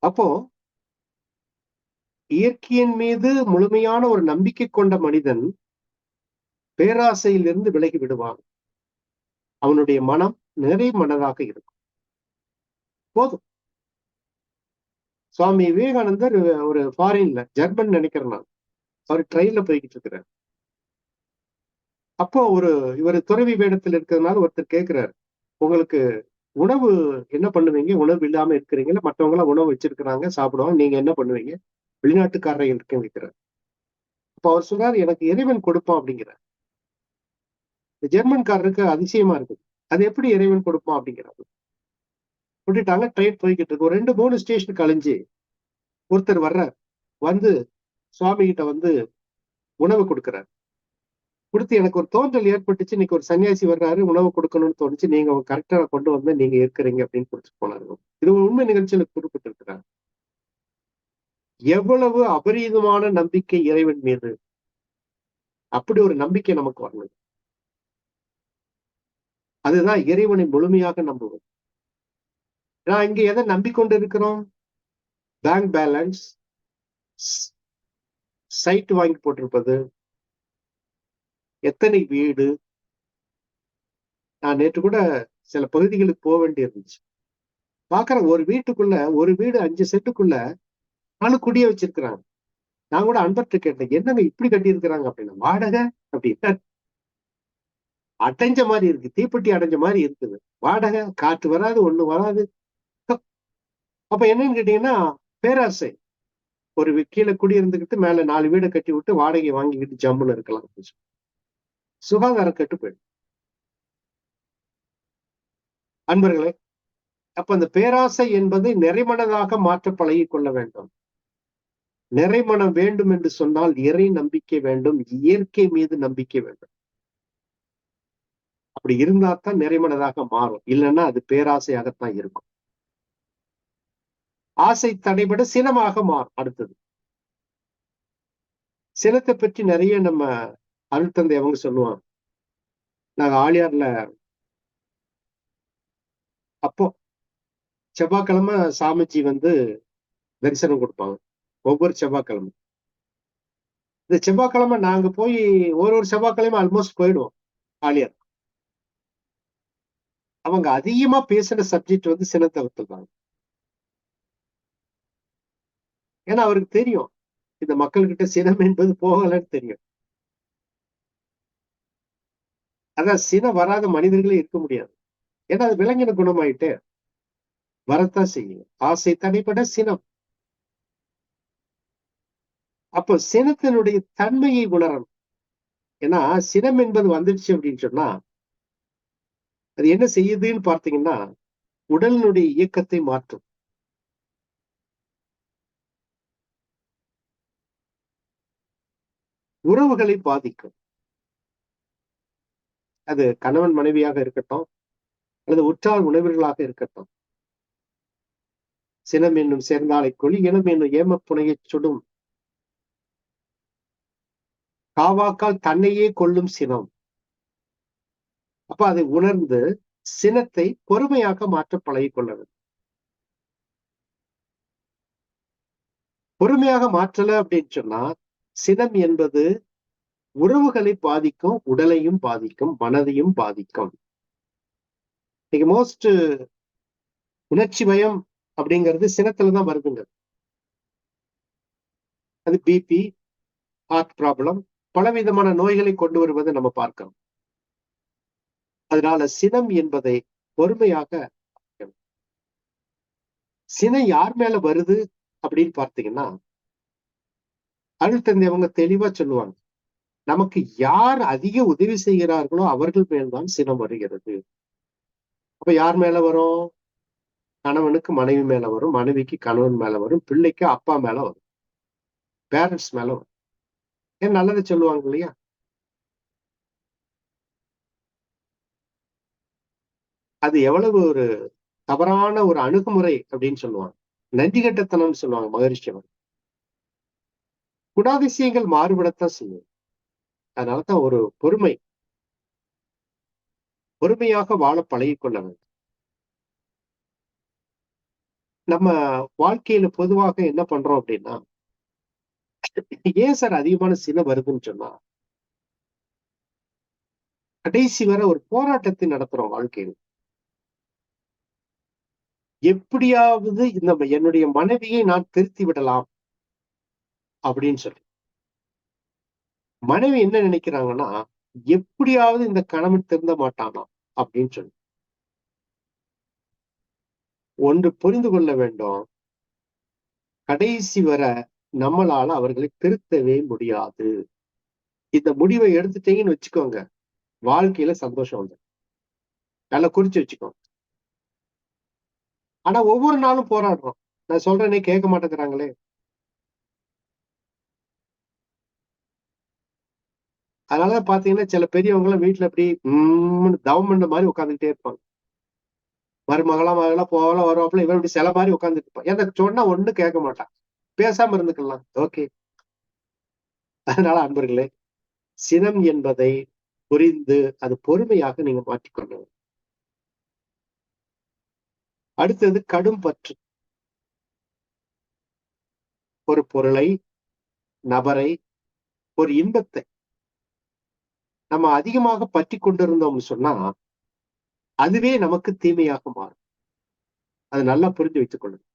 அப்போ இயற்கையின் மீது முழுமையான ஒரு நம்பிக்கை கொண்ட மனிதன் பேராசையிலிருந்து விலகி விடுவான். அவனுடைய மனம் நிறை மனதாக இருக்கும். போதும். சுவாமி விவேகானந்தர் ஒரு ஃபாரின்ல, ஜெர்மன் நினைக்கிறேன் நான், அவர் ட்ரெயின்ல போய்கிட்டு இருக்கிறார். அப்போ இவர் துறவி வேடத்தில் இருக்கிறதுனால ஒருத்தர் கேட்கிறாரு, உங்களுக்கு உணவு என்ன பண்ணுவீங்க? உணவு இல்லாம இருக்கிறீங்களா? மற்றவங்க எல்லாம் உணவு வச்சிருக்கிறாங்க, சாப்பிடுவாங்க, நீங்க என்ன பண்ணுவீங்க? வெளிநாட்டுக்காரரை இருக்கேன்னு வைக்கிறார். அப்ப அவர் சொல்றாரு, எனக்கு இறைவன் கொடுப்பான் அப்படிங்கிறார். இந்த ஜெர்மன்காரருக்கு அதிசயமா இருக்குது. அது எப்படி இறைவன் கொடுப்பான் அப்படிங்கிறாரு. விட்டுட்டாங்க. ட்ரெயின் போய்கிட்டு இருக்கு. ஒரு 2-3 ஸ்டேஷன் கழிஞ்சு ஒருத்தர் வர்றார். சுவாமி கிட்ட உணவு கொடுக்கிறார். கொடுத்து, எனக்கு ஒரு தோன்றல் ஏற்பட்டுச்சு, இன்னைக்கு ஒரு சன்னியாசி வர்றாரு, உணவு கொடுக்கணும்னு தோணுச்சு, நீங்க கரெக்டா கொண்டு நீங்க இருக்கிறீங்க அப்படின்னு கொடுத்துட்டு போனாரு. இது ஒரு உண்மை நிகழ்ச்சியில குறிப்பிட்டு இருக்கிறார். எவ்வளவு அபரீதமான நம்பிக்கை இறைவன் மீது! அப்படி ஒரு நம்பிக்கை நமக்கு வரணும். அதுதான் இறைவனை முழுமையாக நம்புவது. நான் இங்க எதை நம்பிக்கொண்டு இருக்கிறோம்? பேங்க் பேலன்ஸ், சைட் வாங்கி போட்டிருப்பது, எத்தனை வீடு. நான் நேற்று கூட சில பகுதிகளுக்கு போக வேண்டி இருந்துச்சு. பாக்குறேன், ஒரு வீட்டுக்குள்ள, ஒரு வீடு 5 சென்ட்டுக்குள்ள 4 குடிய வச்சிருக்கிறாங்க. நான் கூட அன்பர்கிட்ட கேட்டேன், என்னங்க இப்படி கட்டி இருக்கிறாங்க அப்படின்னா, வாடகை அப்படின்னா அடைஞ்ச மாதிரி இருக்கு, தீப்பெட்டி அடைஞ்ச மாதிரி இருக்குது. வாடகை, காற்று வராது, ஒண்ணு வராது. அப்ப என்னன்னு கேட்டீங்கன்னா, பேராசை. ஒரு கீழே குடி இருந்துகிட்டு மேல 4 வீடை கட்டி விட்டு வாடகை வாங்கிக்கிட்டு ஜம்முன்னு இருக்கலாம். சுகாதாரம் கெட்டு போயிடும். அன்பர்களே, அப்ப அந்த பேராசை என்பதை நிறைமனதாக மாற்ற பழகிக் கொள்ள வேண்டும். நிறைமனம் வேண்டும் என்று சொன்னால் இறை நம்பிக்கை வேண்டும், இயற்கை மீது நம்பிக்கை வேண்டும். அப்படி இருந்தா தான் நிறைமனதாக மாறும். இல்லைன்னா அது பேராசையாகத்தான் இருக்கும். ஆசை தடைபட சினமாக மாறும். அடுத்தது சினத்தை பற்றி நிறைய நம்ம அருள் தந்தை அவங்க சொல்லுவாங்க. நாங்க ஆழியார்ல அப்போ செவ்வாய்க்கிழமை சாமிஜி தரிசனம் கொடுப்பாங்க. ஒவ்வொரு செவ்வாய்க்கிழமை. இந்த செவ்வாய்க்கிழமை நாங்க போய் ஒரு செவ்வாய்க்கிழமை ஆல்மோஸ்ட் போயிடுவோம் ஆழியார். அவங்க அதிகமா பேசுற சப்ஜெக்ட் சினத்தை தான். ஏன்னா அவருக்கு தெரியும், இந்த மக்கள்கிட்ட சினம் என்பது போகலன்னு தெரியும். அதான் சினம் வராத மனிதர்களே இருக்க முடியாது. ஏன்னா அது விலங்கின குணமாயிட்டே. வரத்தான் செய்யும். ஆசை தடைபட சினம். அப்போ சினத்தினுடைய தன்மையை உணரணும். ஏன்னா சினம் என்பது வந்துடுச்சு அப்படின்னு சொன்னா அது என்ன செய்யுதுன்னு பார்த்தீங்கன்னா உடலினுடைய இயக்கத்தை மாற்றும். உறவுகளை பாதிக்கும். அது கணவன் மனைவியாக இருக்கட்டும் அல்லது உற்றார் உணவர்களாக இருக்கட்டும். சினம் என்னும் சேர்ந்தாலை கொலி, இனம் என்னும் ஏமப்புனையச் சுடும். காவாக்கால் தன்னையே கொல்லும் சினம். அப்ப அதை உணர்ந்து சினத்தை பொறுமையாக மாற்ற பழகிக் கொள்ள வேண்டும். பொறுமையாக மாற்றல அப்படின்னு சொன்னா சினம் என்பது உறவுகளை பாதிக்கும், உடலையும் பாதிக்கும், மனதையும் பாதிக்கும். இன்னைக்கு மோஸ்ட் உணர்ச்சி பயம் அப்படிங்கிறது சினத்துலதான் வருதுங்க. அது பிபி, ஹார்ட் ப்ராப்ளம், பலவிதமான நோய்களை கொண்டு வருவதை நம்ம பார்க்கிறோம். அதனால சினம் என்பதை பொறுமையாக, சினம் யார் மேல வருது அப்படின்னு பார்த்தீங்கன்னா அருள் தந்தையவங்க தெளிவா சொல்லுவாங்க, நமக்கு யார் அதிக உதவி செய்கிறார்களோ அவர்கள் மேல்தான் சினம் வருகிறது. அப்ப யார் மேல வரும்? கணவனுக்கு மனைவி மேல வரும், மனைவிக்கு கணவன் மேல வரும், பிள்ளைக்கு அப்பா மேல வரும், பேரண்ட்ஸ் மேல வரும். ஏன் நல்லதை சொல்லுவாங்க இல்லையா? அது எவ்வளவு ஒரு தவறான ஒரு அணுகுமுறை அப்படின்னு சொல்லுவாங்க. நன்றிகட்டத்தனம்னு சொல்லுவாங்க மகரிஷி அவர். குணாதிசயங்கள் மாறுபடத்தான் செய்யும். அதனாலதான் ஒரு பொறுமையாக வாழ பழகிக் கொள்ள வேண்டும். நம்ம வாழ்க்கையில பொதுவாக என்ன பண்றோம் அப்படின்னா, ஏன் சார் அதிகமான சினம் வருதுன்னு சொன்னா கடைசி வரை ஒரு போராட்டத்தை நடத்துறோம் வாழ்க்கையில். எப்படியாவது என்னுடைய மனைவியை நான் திருத்தி விடலாம் அப்படின்னு சொல்லி. மனைவி என்ன நினைக்கிறாங்கன்னா, எப்படியாவது இந்த கணவன் திருந்த மாட்டானா அப்படின்னு சொல்லி. ஒன்று புரிந்து கொள்ள வேண்டும், கடைசி வரை நம்மளால அவர்களை திருத்தவே முடியாது. இந்த முடிவை எடுத்துட்டீங்கன்னு வச்சுக்கோங்க, வாழ்க்கையில சந்தோஷம் வந்து நல்லா குறிச்சு வச்சுக்கோங்க. ஆனா ஒவ்வொரு நாளும் போராடுறோம். நான் சொல்றேனே கேட்க மாட்டேங்கிறாங்களே. அதனாலதான் பாத்தீங்கன்னா சில பெரியவங்க எல்லாம் வீட்டுல அப்படி தவம் பண்ண மாதிரி உட்காந்துக்கிட்டே இருப்பாங்க. மருமகளா போகலாம் வருவாப்புல, இவன் இப்படி சில மாதிரி உட்காந்துட்டு இருப்பான். எனக்கு சொன்னா ஒண்ணு கேட்க மாட்டான். பேசாம இருந்துக்கலாம், ஓகே. அதனால அன்பர்களே, சினம் என்பதை புரிந்து அது பொறுமையாக நீங்க மாற்றிக்கொள்ளணும். அடுத்தது கடும் பற்று. ஒரு பொருளை, நபரை, ஒரு இன்பத்தை நம்ம அதிகமாக பற்றி கொண்டிருந்தோம்னு சொன்னா அதுவே நமக்கு தீமையாக மாறும். அது நல்லா புரிஞ்சு வைத்துக் கொள்ளுங்க.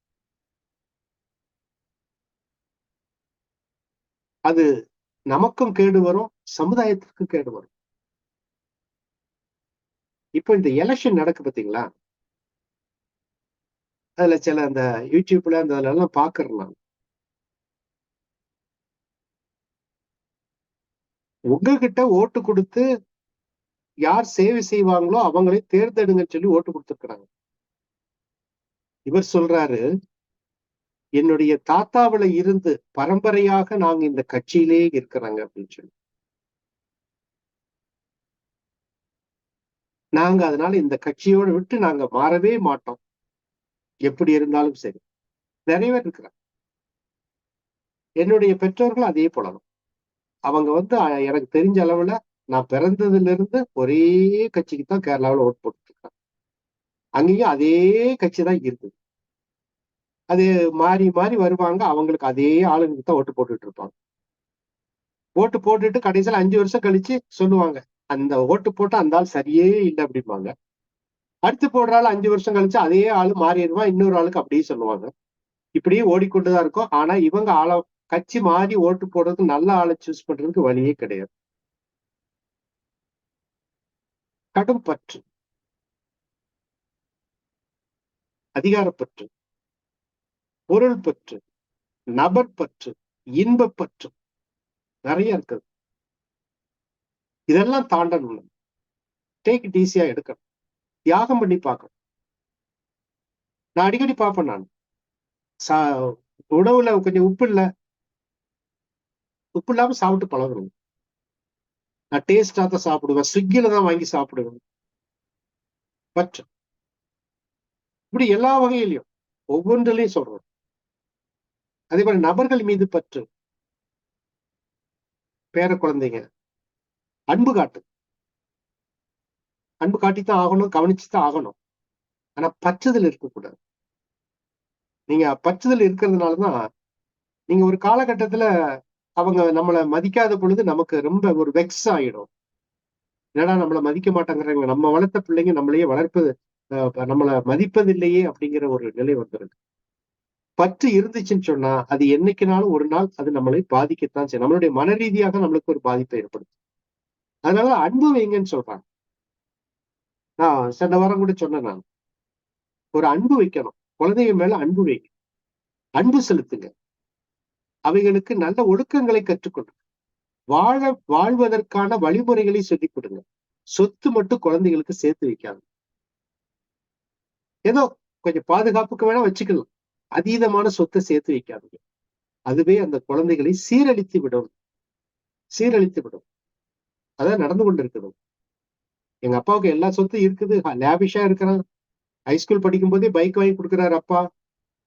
அது நமக்கும் கேடு வரும், சமுதாயத்திற்கும் கேடு வரும். இப்போ இந்த எலெக்ஷன் நடக்கு பாத்தீங்களா? அதுல சில அந்த யூடியூப்ல அந்த எல்லாம் பாக்குறேன் நான். உங்ககிட்ட ஓட்டு கொடுத்து யார் சேவை செய்வாங்களோ அவங்களை தேர்ந்தெடுங்கன்னு சொல்லி ஓட்டு கொடுத்துருக்காங்க. இவர் சொல்றாரு, என்னுடைய தாத்தாவில இருந்து பரம்பரையாக நாங்க இந்த கட்சியிலே இருக்கிறாங்க அப்படின்னு சொல்லி. நாங்க அதனால இந்த கட்சியோட விட்டு நாங்க மாறவே மாட்டோம், எப்படி இருந்தாலும் சரி. நிறைய பேர் இருக்கிறாங்க. என்னுடைய பெற்றோர்கள் அதே போலதான். அவங்க எனக்கு தெரிஞ்ச அளவுல நான் பிறந்ததுல இருந்து ஒரே கட்சிக்கு தான் கேரளாவில் ஓட்டு போட்டு இருக்காங்க. அங்கேயும் அதே கட்சி தான் இருக்குது. அது மாறி மாறி வருவாங்க, அவங்களுக்கு அதே ஆளுங்களுக்கு தான் ஓட்டு போட்டுட்டு இருப்பாங்க. ஓட்டு போட்டுட்டு கடைசியில 5 வருஷம் கழிச்சு சொல்லுவாங்க, அந்த ஓட்டு போட்டு அந்த ஆள் சரியே இல்லை அப்படிம்பாங்க. அடுத்து போடுற ஆள் 5 வருஷம் கழிச்சு அதே ஆளு மாறிடுவான், இன்னொரு ஆளுக்கு அப்படியே சொல்லுவாங்க. இப்படியே ஓடிக்கொண்டுதான் இருக்கும். ஆனா இவங்க கட்சி மாறி ஓட்டு போடுறதுக்கு நல்ல ஆளை சூஸ் பண்றதுக்கு வழியே கிடையாது. கடும் பற்று. அதிகாரப்பற்று, பொருள் பற்று, நபர் பற்று, இன்பப் பற்று நிறைய இருக்குது. இதெல்லாம் தாண்டணும். டேக் இட் ஈஸியா எடுக்கணும். தியாகம் பண்ணி பார்க்கணும். நான் அடிக்கடி பார்ப்பேன். நான் உணவுல கொஞ்சம் உப்பு இல்லாம சாப்பிட்டு பழகணும். நான் டேஸ்டா தான் சாப்பிடுவேன். ஸ்விக்கில தான் வாங்கி சாப்பிடுவேன். பற்று இப்படி எல்லா வகையிலையும் ஒவ்வொன்றிலையும் சொல்றோம். அதே மாதிரி நபர்கள் மீது பற்று. பேர குழந்தைங்க அன்பு காட்டு. அன்பு காட்டித்தான் ஆகணும், கவனிச்சுதான் ஆகணும். ஆனா பற்றுதல் இருக்கக்கூடாது. நீங்க பற்றுதல் இருக்கிறதுனாலதான் நீங்க ஒரு காலகட்டத்துல அவங்க நம்மளை மதிக்காத பொழுது நமக்கு ரொம்ப ஒரு வெக்ஸ் ஆயிடும். என்னடா நம்மளை மதிக்க மாட்டேங்கிறாங்க, நம்ம வளர்த்த பிள்ளைங்க நம்மளையே வளர்ப்பது நம்மளை மதிப்பதில்லையே அப்படிங்கிற ஒரு நிலை வந்துருக்கு. பற்று இருந்துச்சுன்னு சொன்னா அது என்னைக்குனாலும் ஒரு நாள் அது நம்மளை பாதிக்கத்தான் செய்யும். நம்மளுடைய மன ரீதியாக நம்மளுக்கு ஒரு பாதிப்பை ஏற்படுத்தும். அதனால அன்பு வைங்கன்னு சொல்றாங்க. நான் சென்ற வாரம் கூட சொன்னேன். நான் ஒரு அன்பு வைக்கணும். குழந்தைங்க மேல அன்பு வைங்க, அன்பு செலுத்துங்க. அவைகளுக்கு நல்ல ஒழுக்கங்களை கற்றுக்கொண்டு வாழ்வதற்கான வழிமுறைகளை சொல்லிக் கொடுங்க. சொத்து மட்டும் குழந்தைகளுக்கு சேர்த்து வைக்காது. ஏதோ கொஞ்சம் பாதுகாப்புக்கு வேணா வச்சுக்கலாம். அதீதமான சொத்தை சேர்த்து வைக்காதீங்க. அதுவே அந்த குழந்தைகளை சீரழித்து விடும். அதான் நடந்து கொண்டிருக்கணும். எங்க அப்பாவுக்கு எல்லா சொத்தும் இருக்குது, லேபிஷா இருக்கிறான். ஹைஸ்கூல் படிக்கும் போதே பைக் வாங்கி கொடுக்குறாரு அப்பா.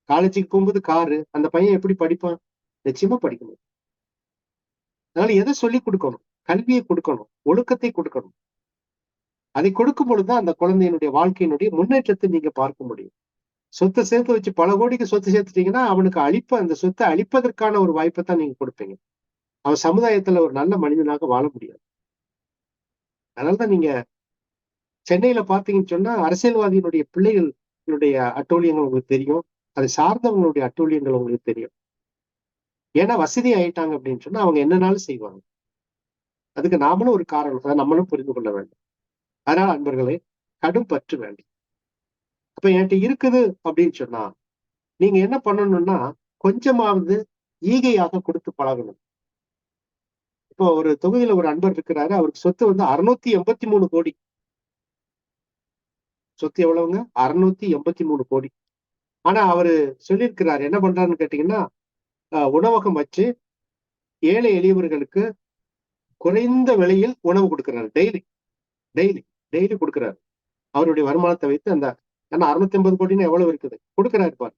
காலேஜுக்கு போகும்போது காரு. அந்த பையன் எப்படி படிப்பான்? நிச்சயமா படிக்கணும். அதனால எதை சொல்லி கொடுக்கணும்? கல்வியை கொடுக்கணும், ஒழுக்கத்தை கொடுக்கணும். அதை கொடுக்கும் பொழுதுதான் அந்த குழந்தையினுடைய வாழ்க்கையினுடைய முன்னேற்றத்தை நீங்க பார்க்க முடியும். சொத்தை சேர்த்து வச்சு பல கோடிக்கு சொத்து சேர்த்துட்டீங்கன்னா அவனுக்கு அந்த சொத்தை அழிப்பதற்கான ஒரு வாய்ப்பை தான் நீங்க கொடுப்பீங்க. அவன் சமுதாயத்துல ஒரு நல்ல மனிதனாக வாழ முடியாது. அதனாலதான் நீங்க சென்னையில பாத்தீங்கன்னு சொன்னா அரசியல்வாதியினுடைய பிள்ளைகளுடைய அட்டூழியங்கள் உங்களுக்கு தெரியும். அதை சார்ந்தவங்களுடைய அட்டூழியங்கள் உங்களுக்கு தெரியும். ஏன்னா வசதி ஆயிட்டாங்க அப்படின்னு சொன்னா அவங்க என்னன்னாலும் செய்வாங்க. அதுக்கு நாமளும் ஒரு காரணம், அதை நம்மளும் புரிந்து கொள்ள வேண்டும். அதனால அன்பர்களே, கடும் பற்று வேண்டும். அப்ப என்கிட்ட இருக்குது அப்படின்னு சொன்னா நீங்க என்ன பண்ணணும்னா கொஞ்சமாவது ஈகையாக கொடுத்து பழகணும். இப்போ ஒரு தொகுதியில ஒரு அன்பர் இருக்கிறாரு. அவருக்கு சொத்து 683 கோடி. சொத்து எவ்வளவுங்க? 683 கோடி. ஆனா அவரு சொல்லியிருக்கிறாரு, என்ன பண்றாருன்னு கேட்டீங்கன்னா, உணவகம் வச்சு ஏழை எளியவர்களுக்கு குறைந்த விலையில் உணவு கொடுக்கிறாரு. டெய்லி டெய்லி டெய்லி கொடுக்கிறாரு. அவருடைய வருமானத்தை வைத்து அந்த 680 கோடின்னு எவ்வளவு இருக்குது கொடுக்கிறாரு பாரு.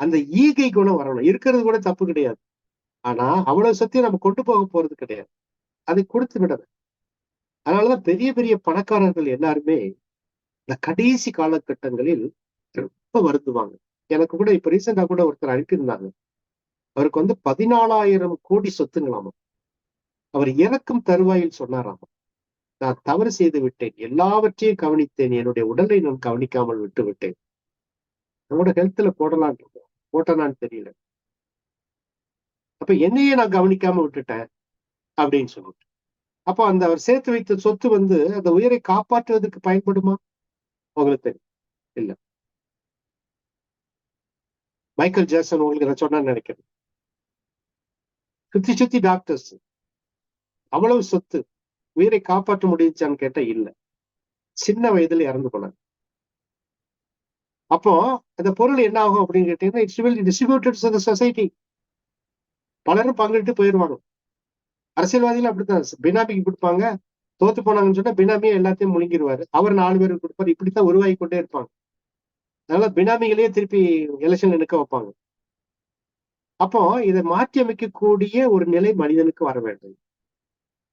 அந்த ஈகை குணம் வரணும். இருக்கிறது கூட தப்பு கிடையாது. ஆனா அவ்வளவு சொத்தையும் நம்ம கொண்டு போக போறது கிடையாது. அதை கொடுத்து விடணும். அதனாலதான் பெரிய பெரிய பணக்காரர்கள் எல்லாருமே இந்த கடைசி காலகட்டங்களில் ரொம்ப வருந்துவாங்க. எனக்கு கூட இப்ப ரீசெண்டா கூட ஒருத்தர் அனுப்பியிருந்தாங்க. அவருக்கு 14,000 கோடி சொத்துங்களாமா. அவர் இறக்கும் தருவாயில் சொன்னாராம், நான் தவறு செய்து விட்டேன், எல்லாவற்றையும் கவனித்தேன், என்னுடைய உடலை நான் கவனிக்காமல் விட்டு விட்டேன். நம்மளோட ஹெல்த்ல போட்டனான்னு தெரியல. அப்ப என்னையே நான் கவனிக்காம விட்டுட்டேன் அப்படின்னு சொல்லிட்டு. அப்போ அவர் சேர்த்து வைத்த சொத்து அந்த உயிரை காப்பாற்றுவதற்கு பயன்படுமா? உங்களுக்கு தெரியும் இல்ல. மைக்கேல் ஜாக்சன் உங்களுக்கு நான் சொன்னா நினைக்கிறேன். சுத்தி டாக்டர்ஸ், அவ்வளவு சொத்து, உயிரை காப்பாற்ற முடிஞ்சான்னு கேட்டா இல்ல. சின்ன வயதுல இறந்து போனாங்க. அப்போ அந்த பொருள் என்ன ஆகும் அப்படின்னு கேட்டீங்கன்னா, it's will distributed to the society. பலரும் பங்கிட்டு போயிருவாங்க. அரசியல்வாதிகள் அப்படித்தான் பினாமிக்கு கொடுப்பாங்க. தோத்து போனாங்கன்னு சொன்னா பினாமியே எல்லாத்தையும் முழுங்கிடுவாரு. அவர் 4 பேருக்கு கொடுப்பாரு. இப்படித்தான் உருவாகி கொண்டே இருப்பாங்க. அதனால பினாமிகளையே திருப்பி எலெக்ஷன்ல நிற்க வைப்பாங்க. அப்போ இதை மாற்றி அமைக்கக்கூடிய ஒரு நிலை மனிதனுக்கு வர வேண்டும்.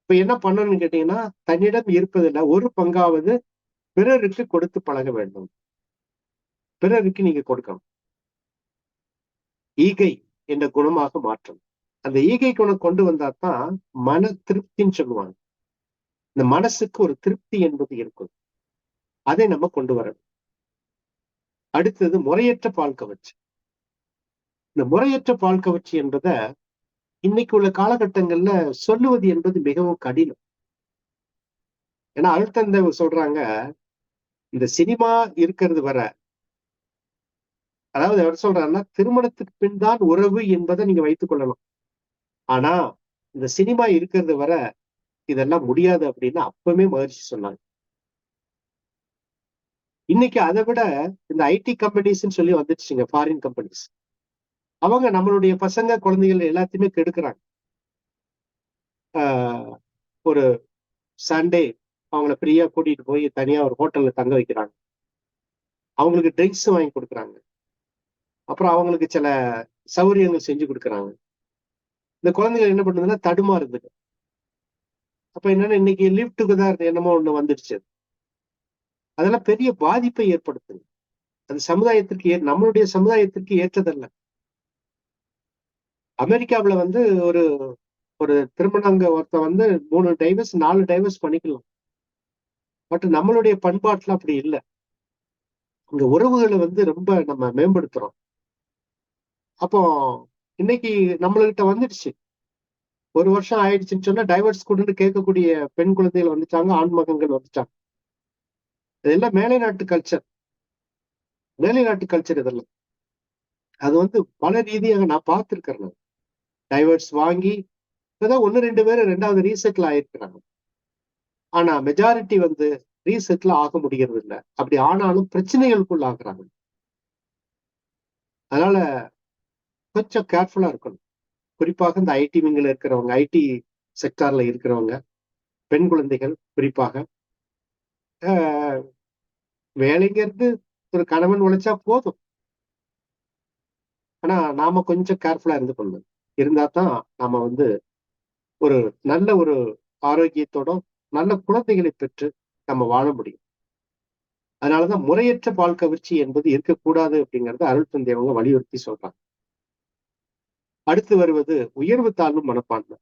இப்ப என்ன பண்ணணும்னு கேட்டீங்கன்னா, தன்னிடம் இருப்பதில்லை ஒரு பங்காவது பிறருக்கு கொடுத்து பழக வேண்டும். பிறருக்கு நீங்க கொடுக்கணும். ஈகை என்ற குணமாக மாற்றும். அந்த ஈகை குணம் கொண்டு வந்தாதான் மன திருப்தின்னு சொல்லுவாங்க. இந்த மனசுக்கு ஒரு திருப்தி என்பது இருக்கும். அதை நம்ம கொண்டு வரணும். அடுத்தது முறையற்ற பால் கவர்ச்சி. இந்த முறையற்ற பால் கவர்ச்சி என்பத இன்னைக்கு உள்ள காலகட்டங்கள்ல சொல்லுவது என்பது மிகவும் கடினம். ஏன்னா அழுத்தந்த சொல்றாங்க, இந்த சினிமா இருக்கிறது வர அதாவது அவர் சொல்றாருன்னா, திருமணத்துக்கு பின் தான் உறவு என்பதை நீங்க வைத்துக் கொள்ளலாம். ஆனா இந்த சினிமா இருக்கிறது வரை இதெல்லாம் முடியாது அப்படின்னு அப்பவே மகிழ்ச்சி சொன்னாங்க. இன்னைக்கு அதை விட இந்த ஐடி கம்பெனிஸ்ன்னு சொல்லி வந்துடுச்சுங்க, ஃபாரின் கம்பெனிஸ். அவங்க நம்மளுடைய பசங்க குழந்தைகள் எல்லாத்தையுமே கெடுக்குறாங்க. ஆஹ் ஒரு சண்டே அவங்கள ஃப்ரீயா கூட்டிட்டு போய் தனியா ஒரு ஹோட்டல்ல தங்க வைக்கிறாங்க. அவங்களுக்கு ட்ரிங்க்ஸ் வாங்கி கொடுக்குறாங்க. அப்புறம் அவங்களுக்கு சில சௌகரியங்கள் செஞ்சு கொடுக்குறாங்க. இந்த குழந்தைகள் என்ன பண்ணுதுன்னா தடுமாறுது. அப்ப என்னன்னா இன்னைக்கு லிவ் டுகெதர் என்னமோ ஒண்ணு வந்துடுச்சு. அதெல்லாம் பெரிய பாதிப்பை ஏற்படுத்துது. அது சமுதாயத்திற்கு நம்மளுடைய சமுதாயத்திற்கு ஏற்றதல்ல. அமெரிக்காவுல வந்து ஒரு ஒரு திருமணங்க ஒருத்த வந்து 3 டைவர்ஸ் 4 டைவர்ஸ் பண்ணிக்கலாம். பட் நம்மளுடைய பண்பாட்டுல அப்படி இல்லை. இங்க உறவுகளை வந்து ரொம்ப நம்ம மேம்படுத்துறோம். அப்போ இன்னைக்கு நம்மளுகிட்ட வந்துடுச்சு. 1 வருஷம் ஆயிடுச்சுன்னு சொன்னா டைவர்ஸ் கொடுன்னு கேட்கக்கூடிய பெண் குழந்தைகள் வந்துட்டாங்க, ஆண் மகன்கள் வந்துட்டாங்க. இதெல்லாம் மேலை நாட்டு கல்ச்சர். மேலை நாட்டு கல்ச்சர் இதெல்லாம். அது வந்து பல ரீதியாக நான் பார்த்திருக்கிறேன். டைவர்ஸ் வாங்கி இப்பதான் 1-2 பேர் 2வது ரீசெட்டில் ஆயிருக்கிறாங்க. ஆனா மெஜாரிட்டி வந்து ரீசெட்டில் ஆக முடிகிறது இல்லை. அப்படி ஆனாலும் பிரச்சனைகளுக்குள்ள ஆகுறாங்க. அதனால கொஞ்சம் கேர்ஃபுல்லா இருக்கணும். குறிப்பாக இந்த ஐடி விங்கில் இருக்கிறவங்க, ஐடி செக்டார்ல இருக்கிறவங்க, பெண் குழந்தைகள் குறிப்பாக. வேலைங்கிறது ஒரு கணவன் உழைச்சா போதும். ஆனா நாம கொஞ்சம் கேர்ஃபுல்லா இருந்து கொள்ளணும். இருந்தா தான் நாம வந்து ஒரு நல்ல ஒரு ஆரோக்கியத்தோட நல்ல குழந்தைகளை பெற்று நம்ம வாழ முடியும். அதனாலதான் முறையற்ற பால் கவர்ச்சி என்பது இருக்கக்கூடாது அப்படிங்கறத அருள் தந்தை அவங்க வலியுறுத்தி சொல்றாங்க. அடுத்து வருவது உயர்வு தாழ்வு மனப்பான்மை.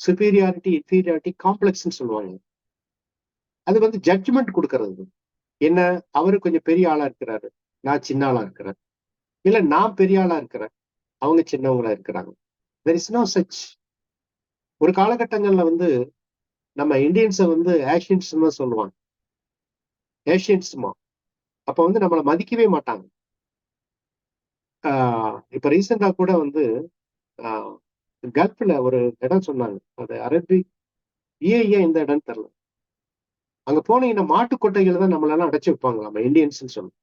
சுப்பீரியாரிட்டி இன்ஃபீரியாரிட்டி காம்ப்ளெக்ஸ்ன்னு சொல்லுவாங்க. அது வந்து ஜட்ஜ்மெண்ட் கொடுக்கறது. என்ன, அவரு கொஞ்சம் பெரிய ஆளா இருக்கிறாரு, நான் சின்ன ஆளா இருக்கிறேன். இல்ல நான் பெரிய ஆளா இருக்கிறேன், அவங்க சின்னவங்களா இருக்கிறாங்க. There is no such. ஒரு காலகட்டங்கள்ல வந்து நம்ம இந்தியன்ஸை வந்து ஏஷியன்ஸ் தான் சொல்லுவாங்க. ஏஷியன்ஸ்மா. அப்ப வந்து நம்மளை மதிக்கவே மாட்டாங்க. இப்ப ரீசெண்டா கூட வந்து கல்ஃப்ல ஒரு இடம் சொன்னாங்க. அது அரபிக் இந்த இடம்னு தெரியல. அங்க போனீங்கன்னா மாட்டு கொட்டைகளை தான் நம்மளெல்லாம் அடைச்சு வைப்பாங்க. நம்ம இந்தியன்ஸ் சொல்லணும்.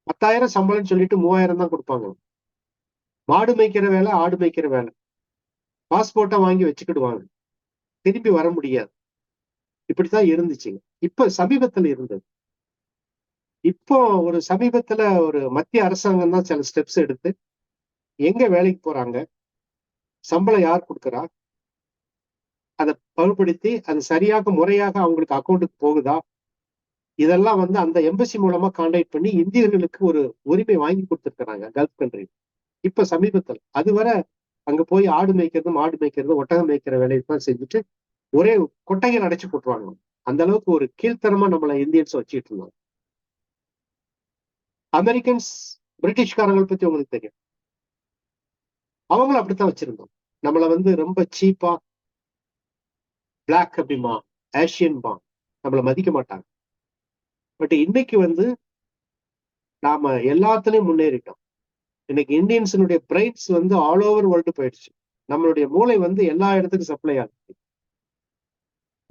10,000 சம்பளம்னு சொல்லிட்டு 3,000 தான் கொடுப்பாங்க. மாடு மேய்க்கிற வேலை, ஆடு மேய்க்கிற வேலை. பாஸ்போர்ட்டா வாங்கி வச்சுக்கிடுவாங்க, திருப்பி வர முடியாது. இப்படித்தான் இருந்துச்சுங்க. இப்ப சமீபத்துல இருந்தது. இப்போ ஒரு சமீபத்துல ஒரு மத்திய அரசாங்கம் தான் சில ஸ்டெப்ஸ் எடுத்து எங்க வேலைக்கு போறாங்க, சம்பளம் யார் கொடுக்குறா, அதை பகுப்படுத்தி அது சரியாக முறையாக அவங்களுக்கு அக்கௌண்ட்டுக்கு போகுதா, இதெல்லாம் வந்து அந்த எம்பசி மூலமா கான்டாக்ட் பண்ணி இந்தியர்களுக்கு ஒரு உரிமை வாங்கி கொடுத்துருக்காங்க கல்ஃப் கண்ட்ரி. இப்ப சமீபத்தில் அதுவரை அங்க போய் ஆடு மேய்க்கிறது, மாடு மேய்க்கிறது, ஒட்டகம் மேய்க்கிற வேலையை தான் செஞ்சுட்டு ஒரே கொட்டைகள் அடைச்சு போட்டுருவாங்க. அந்த அளவுக்கு ஒரு கீழ்த்தரமா நம்மள இந்தியன்ஸ் வச்சுட்டு இருந்தாங்க. அமெரிக்கன்ஸ், பிரிட்டிஷ்காரங்களை பத்தி உங்களுக்கு தெரியும். அவங்களும் அப்படித்தான் வச்சிருந்தோம். நம்மள வந்து ரொம்ப சீப்பா, பிளாக் அப்படிமா, ஏஷியன் பா, நம்மள மதிக்க மாட்டாங்க. பட் இன்னைக்கு வந்து நாம எல்லாத்துலயும் முன்னேறிட்டோம். இன்னைக்கு இந்தியன்ஸினுடைய பிரைட்ஸ் வந்து ஆல் ஓவர் வேர்ல்டு போயிடுச்சு. நம்மளுடைய மூளை வந்து எல்லா இடத்துக்கும் சப்ளை ஆகுது.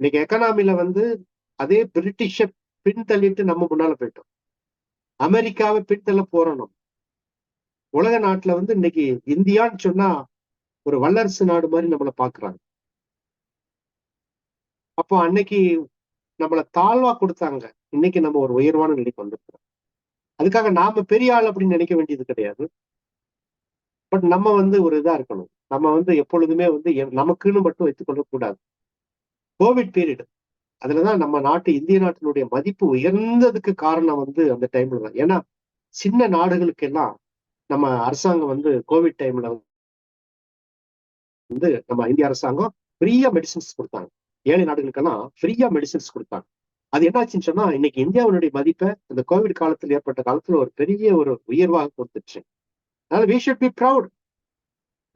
இன்னைக்கு எக்கனாமில வந்து அதே பிரிட்டிஷ பின்தள்ளிட்டு நம்ம முன்னால போயிட்டோம். அமெரிக்காவை பின்தள்ள போறோம். நம்ம உலக நாட்டுல வந்து இன்னைக்கு இந்தியான்னு சொன்னா ஒரு வல்லரசு நாடு மாதிரி நம்மளை பாக்குறாங்க. அப்போ அன்னைக்கு நம்மளை தாழ்வா கொடுத்தாங்க. இன்னைக்கு நம்ம ஒரு உயர்வான நிலைக்கு வந்திருக்கிறோம். அதுக்காக நாம பெரிய ஆள் அப்படின்னு நினைக்க வேண்டியது கிடையாது. பட் நம்ம வந்து ஒரு இதா இருக்கணும். நம்ம வந்து எப்பொழுதுமே வந்து நமக்குன்னு மட்டும் வைத்துக் கொள்ளக்கூடாது. கோவிட் பீரியட், அதுலதான் நம்ம நாட்டு இந்திய நாட்டினுடைய மதிப்பு உயர்ந்ததுக்கு காரணம் வந்து அந்த டைம்ல தான். ஏன்னா சின்ன நாடுகளுக்கு எல்லாம் நம்ம அரசாங்கம் வந்து கோவிட் டைம்ல வந்து நம்ம இந்திய அரசாங்கம் ஃப்ரீயா மெடிசின்ஸ் கொடுத்தாங்க. ஏழை நாடுகளுக்கெல்லாம் ஃப்ரீயா மெடிசின்ஸ் கொடுத்தாங்க. அது என்னாச்சுன்னு சொன்னா இன்னைக்கு இந்தியாவுடைய மதிப்பை இந்த கோவிட் காலத்தில் ஏற்பட்ட காலத்துல ஒரு பெரிய ஒரு உயர்வாக கொடுத்துருச்சு. அதனால we should be proud.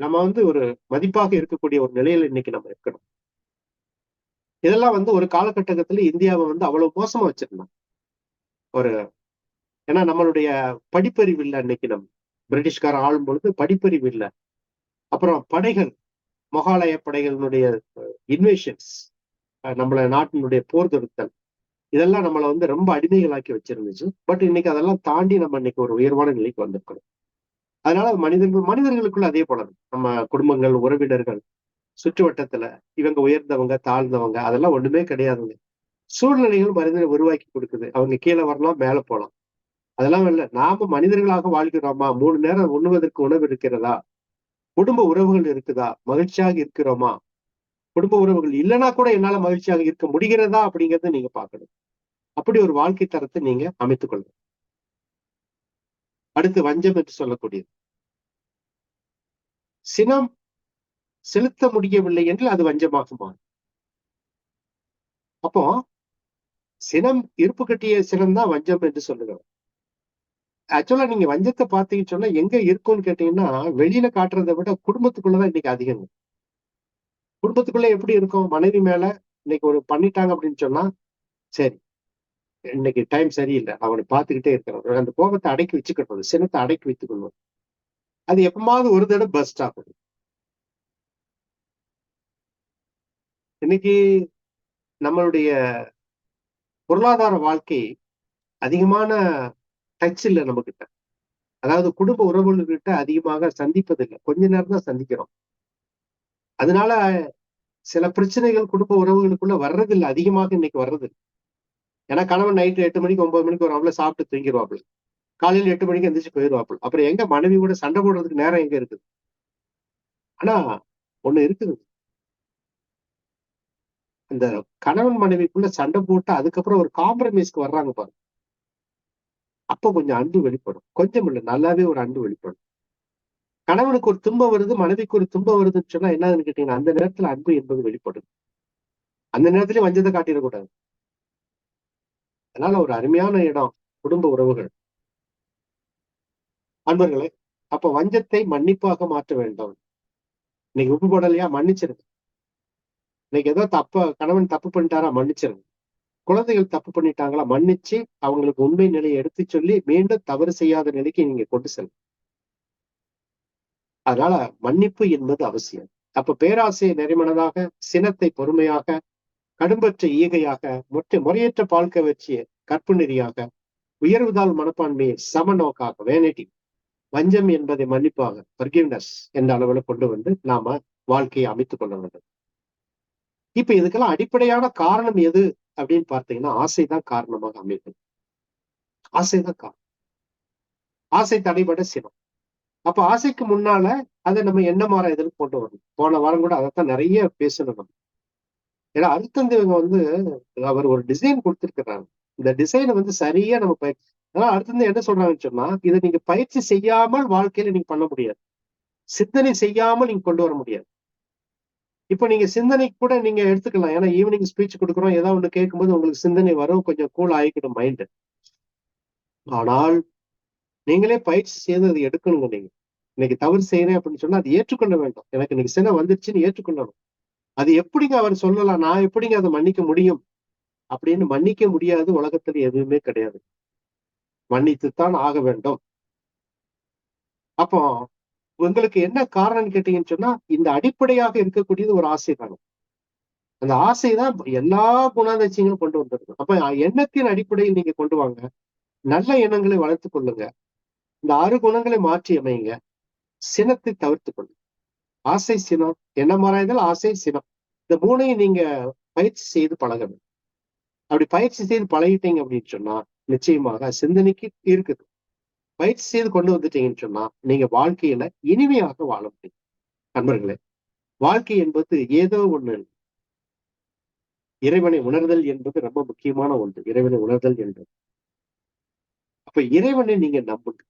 நம்ம வந்து ஒரு மதிப்பாக இருக்கக்கூடிய ஒரு நிலையில இன்னைக்கு நம்ம இருக்கணும். இதெல்லாம் வந்து ஒரு காலகட்டத்துல இந்தியாவை வந்து அவ்வளவு மோசமா வச்சிருந்தாங்க. ஒரு ஏன்னா நம்மளுடைய படிப்பறிவு இல்லை. அன்னைக்கு நம்ம பிரிட்டிஷ்கார ஆளும் பொழுது படிப்பறிவு இல்லை. அப்புறம் படைகள், மொகாலய படைகளினுடைய இன்வேஷன்ஸ், நம்மள நாட்டினுடைய போர் தொடுத்தல், இதெல்லாம் நம்மளை ரொம்ப அடிமைகளாக்கி வச்சிருந்துச்சு. பட் இன்னைக்கு அதெல்லாம் தாண்டி நம்ம இன்னைக்கு ஒரு உயர்வான நிலைக்கு வந்திருக்கிறோம். அதனால மனிதர்களுக்குள்ள அதே போல நம்ம குடும்பங்கள், உறவினர்கள், சுற்று வட்டத்துல இவங்க உயர்ந்தவங்க, தாழ்ந்தவங்க, அதெல்லாம் ஒண்ணுமே கிடையாதுங்க. சூழ்நிலைகள் மனிதனை உருவாக்கி கொடுக்குது. அவங்க கீழே வரலாம், மேல போலாம். அதெல்லாம் இல்ல. நாம மனிதர்களாக வாழ்கிறோமா? 3 நேரம் உண்ணுவதற்கு உணவு இருக்கிறதா? குடும்ப உறவுகள் இருக்குதா? மகிழ்ச்சியாக இருக்கிறோமா? குடும்ப உறவுகள் இல்லைன்னா கூட என்னால மகிழ்ச்சியாக இருக்க முடிகிறதா அப்படிங்கறத நீங்க பார்க்கணும். அப்படி ஒரு வாழ்க்கை தரத்தை நீங்க அமைத்துக் கொள்ளணும். அடுத்து வஞ்சம் என்று சொல்லக்கூடியது. சினம் செலுத்த முடியவில்லை என்று அது வஞ்சமாக மாறும். அப்போ சினம், இருப்பு கட்டிய சினம் தான் வஞ்சம் என்று சொல்லுகிறோம். ஆக்சுவலா நீங்க வஞ்சத்தை பார்த்தீங்கன்னு சொன்னா எங்க இருக்கும்னு கேட்டீங்கன்னா, வெளியில காட்டுறதை விட குடும்பத்துக்குள்ளதான் இன்னைக்கு அதிகம். குடும்பத்துக்குள்ள எப்படி இருக்கும்? மனைவி மேல இன்னைக்கு ஒரு பண்ணிட்டாங்க அப்படின்னு சொன்னா, சரி இன்னைக்கு டைம் சரியில்லை, அவனை பார்த்துக்கிட்டே இருக்கிறான், அந்த கோபத்தை அடக்கி வச்சுக்கணும், சினத்தை அடக்கி வைத்துக் கொள்வது. அது எப்பமாவது ஒரு தடவை பஸ்ட் ஆகும். இன்னைக்கு நம்மளுடைய பொருளாதார வாழ்க்கை அதிகமான டச் இல்லை நம்ம கிட்ட. அதாவது குடும்ப உறவுகள்கிட்ட அதிகமாக சந்திப்பதில்லை, கொஞ்ச நேரம் தான் சந்திக்கிறோம். அதனால சில பிரச்சனைகள் குடும்ப உறவுகளுக்குள்ள வர்றதில்லை, அதிகமாக இன்னைக்கு வர்றதில்லை. ஏன்னா கணவன் நைட்டு 8 மணிக்கு 9 மணிக்கு வருவாப்புல, சாப்பிட்டு தூங்கிடுவாப்புல, காலையில 8 மணிக்கு எந்திரிச்சு போயிடுவாப்புல. அப்புறம் எங்க மனைவி கூட சண்டை போடுறதுக்கு நேரம் எங்க இருக்குது? ஆனா ஒண்ணு இருக்குது, இந்த கணவன் மனைவிக்குள்ள சண்டை போட்டு அதுக்கப்புறம் ஒரு காம்ப்ரமைஸ்க்கு வர்றாங்க பாருங்க, அப்ப கொஞ்சம் அன்பு வெளிப்படும். கொஞ்சம் இல்ல, நல்லாவே ஒரு அன்பு வெளிப்படும். கணவனுக்கு ஒரு துன்பம் வருது, மனைவிக்கு ஒரு துன்பம் வருதுன்னு சொன்னா என்னதுன்னு கேட்டீங்கன்னா, அந்த நேரத்துல அன்பு என்பது வெளிப்படும். அந்த நேரத்திலயும் வஞ்சத்தை காட்டிடக்கூடாது. அதனால ஒரு அருமையான இடம் குடும்ப உறவுகள். அன்பர்களே, அப்ப வஞ்சத்தை மன்னிப்பாக மாற்ற வேண்டும். இன்னைக்கு உப்பு போடலையா, மன்னிச்சிருங்க. இன்னைக்கு ஏதோ கணவன் தப்பு பண்ணிட்டாரா, மன்னிச்சிருங்க. குழந்தைகள் தப்பு பண்ணிட்டாங்களா, மன்னிச்சு அவங்களுக்கு உண்மை நிலையை எடுத்து சொல்லி மீண்டும் தவறு செய்யாத நிலைக்கு நீங்க கொண்டு செல்லும். அதனால மன்னிப்பு என்பது அவசியம். அப்ப பேராசையை நெறிமனதாக, சினத்தை பொறுமையாக, கடும்பற்ற ஈகையாக, முறையற்ற பால் கவர்ச்சிய கற்பு நெறியாக, உயர்வுதால் மனப்பான்மையை சமநோக்காக, வேனிட்டி, வஞ்சம் என்பதை மன்னிப்பாக, ஃபர்கிவ்னஸ் என்ற அளவுல கொண்டு வந்து நாம வாழ்க்கையை அமைத்துக் கொள்ள வேண்டும். இப்ப இதுக்கெல்லாம் அடிப்படையான காரணம் எது அப்படின்னு பார்த்தீங்கன்னா, ஆசைதான் காரணமாக அமைக்கும். ஆசைதான் காரணம். ஆசை தடைபட சினம். அப்ப ஆசைக்கு முன்னால அதை நம்ம எண்ணமாற எதிர்ப்பு கொண்டு வரணும். போன வாரம் கூட அதைத்தான் நிறைய பேசணும் நம்ம. ஏன்னா அருத்தந்தைவங்க அவர் ஒரு டிசைன் கொடுத்திருக்கிறாங்க. இந்த டிசைனை சரியா நம்ம அதனால அடுத்தது என்ன சொல்றாங்கன்னு சொன்னா, இதை நீங்க பயிற்சி செய்யாமல் வாழ்க்கையில நீங்க பண்ண முடியாது. சிந்தனை செய்யாமல் நீங்க கொண்டு வர முடியாது. இப்ப நீங்க சிந்தனை கூட நீங்க எடுத்துக்கலாம். ஏன்னா ஈவினிங் ஸ்பீச் கொடுக்குறோம், ஏதாவது ஒண்ணு கேட்கும்போது உங்களுக்கு சிந்தனை வரும், கொஞ்சம் கூல் ஆகிக்கணும் மைண்ட். ஆனால் நீங்களே பயிற்சி செய்து அதை எடுக்கணுங்க. நீங்க இன்னைக்கு தவறு செய்யறேன் அப்படின்னு சொன்னா அதை ஏற்றுக்கொள்ள வேண்டும். எனக்கு இன்னைக்கு சின்ன வந்துருச்சுன்னு ஏற்றுக்கொள்ளணும். அது எப்படிங்க அவர் சொல்லலாம், நான் எப்படிங்க அதை மன்னிக்க முடியும் அப்படின்னு? மன்னிக்க முடியாது, உலகத்துல எதுவுமே கிடையாது. மன்னித்துத்தான் ஆக வேண்டும். அப்போ உங்களுக்கு என்ன காரணம்னு கேட்டீங்கன்னு சொன்னா, இந்த அடிப்படையாக இருக்கக்கூடியது ஒரு ஆசை தானே. அந்த ஆசைதான் எல்லா குணாதிசயங்களும் கொண்டு வந்திருக்கு. அப்ப எண்ணத்தின் அடிப்படையில் நீங்க கொண்டு வாங்க, நல்ல எண்ணங்களை வளர்த்துக் கொள்ளுங்க, இந்த 6 குணங்களை மாற்றி அமையுங்க, சினத்தை தவிர்த்துக் கொள்ளுங்க. ஆசை, சினம், எண்ணமாராய்தல், ஆசை, சினம், இந்த 3ஐயும் நீங்க பயிற்சி செய்து பழகணும். அப்படி பயிற்சி செய்து பழகிட்டீங்க அப்படின்னு சொன்னா நிச்சயமாக சிந்தனைக்கு இருக்குது. பயிற்சி செய்து கொண்டு வந்துட்டீங்கன்னு சொன்னா நீங்க வாழ்க்கையில இனிமையாக வாழ முடியும். நண்பர்களே, வாழ்க்கை என்பது ஏதோ ஒண்ணு. இறைவனை உணர்தல் என்பது ரொம்ப முக்கியமான ஒன்று. இறைவனை உணர்தல் என்பது, அப்ப இறைவனை நீங்க நம்புங்க.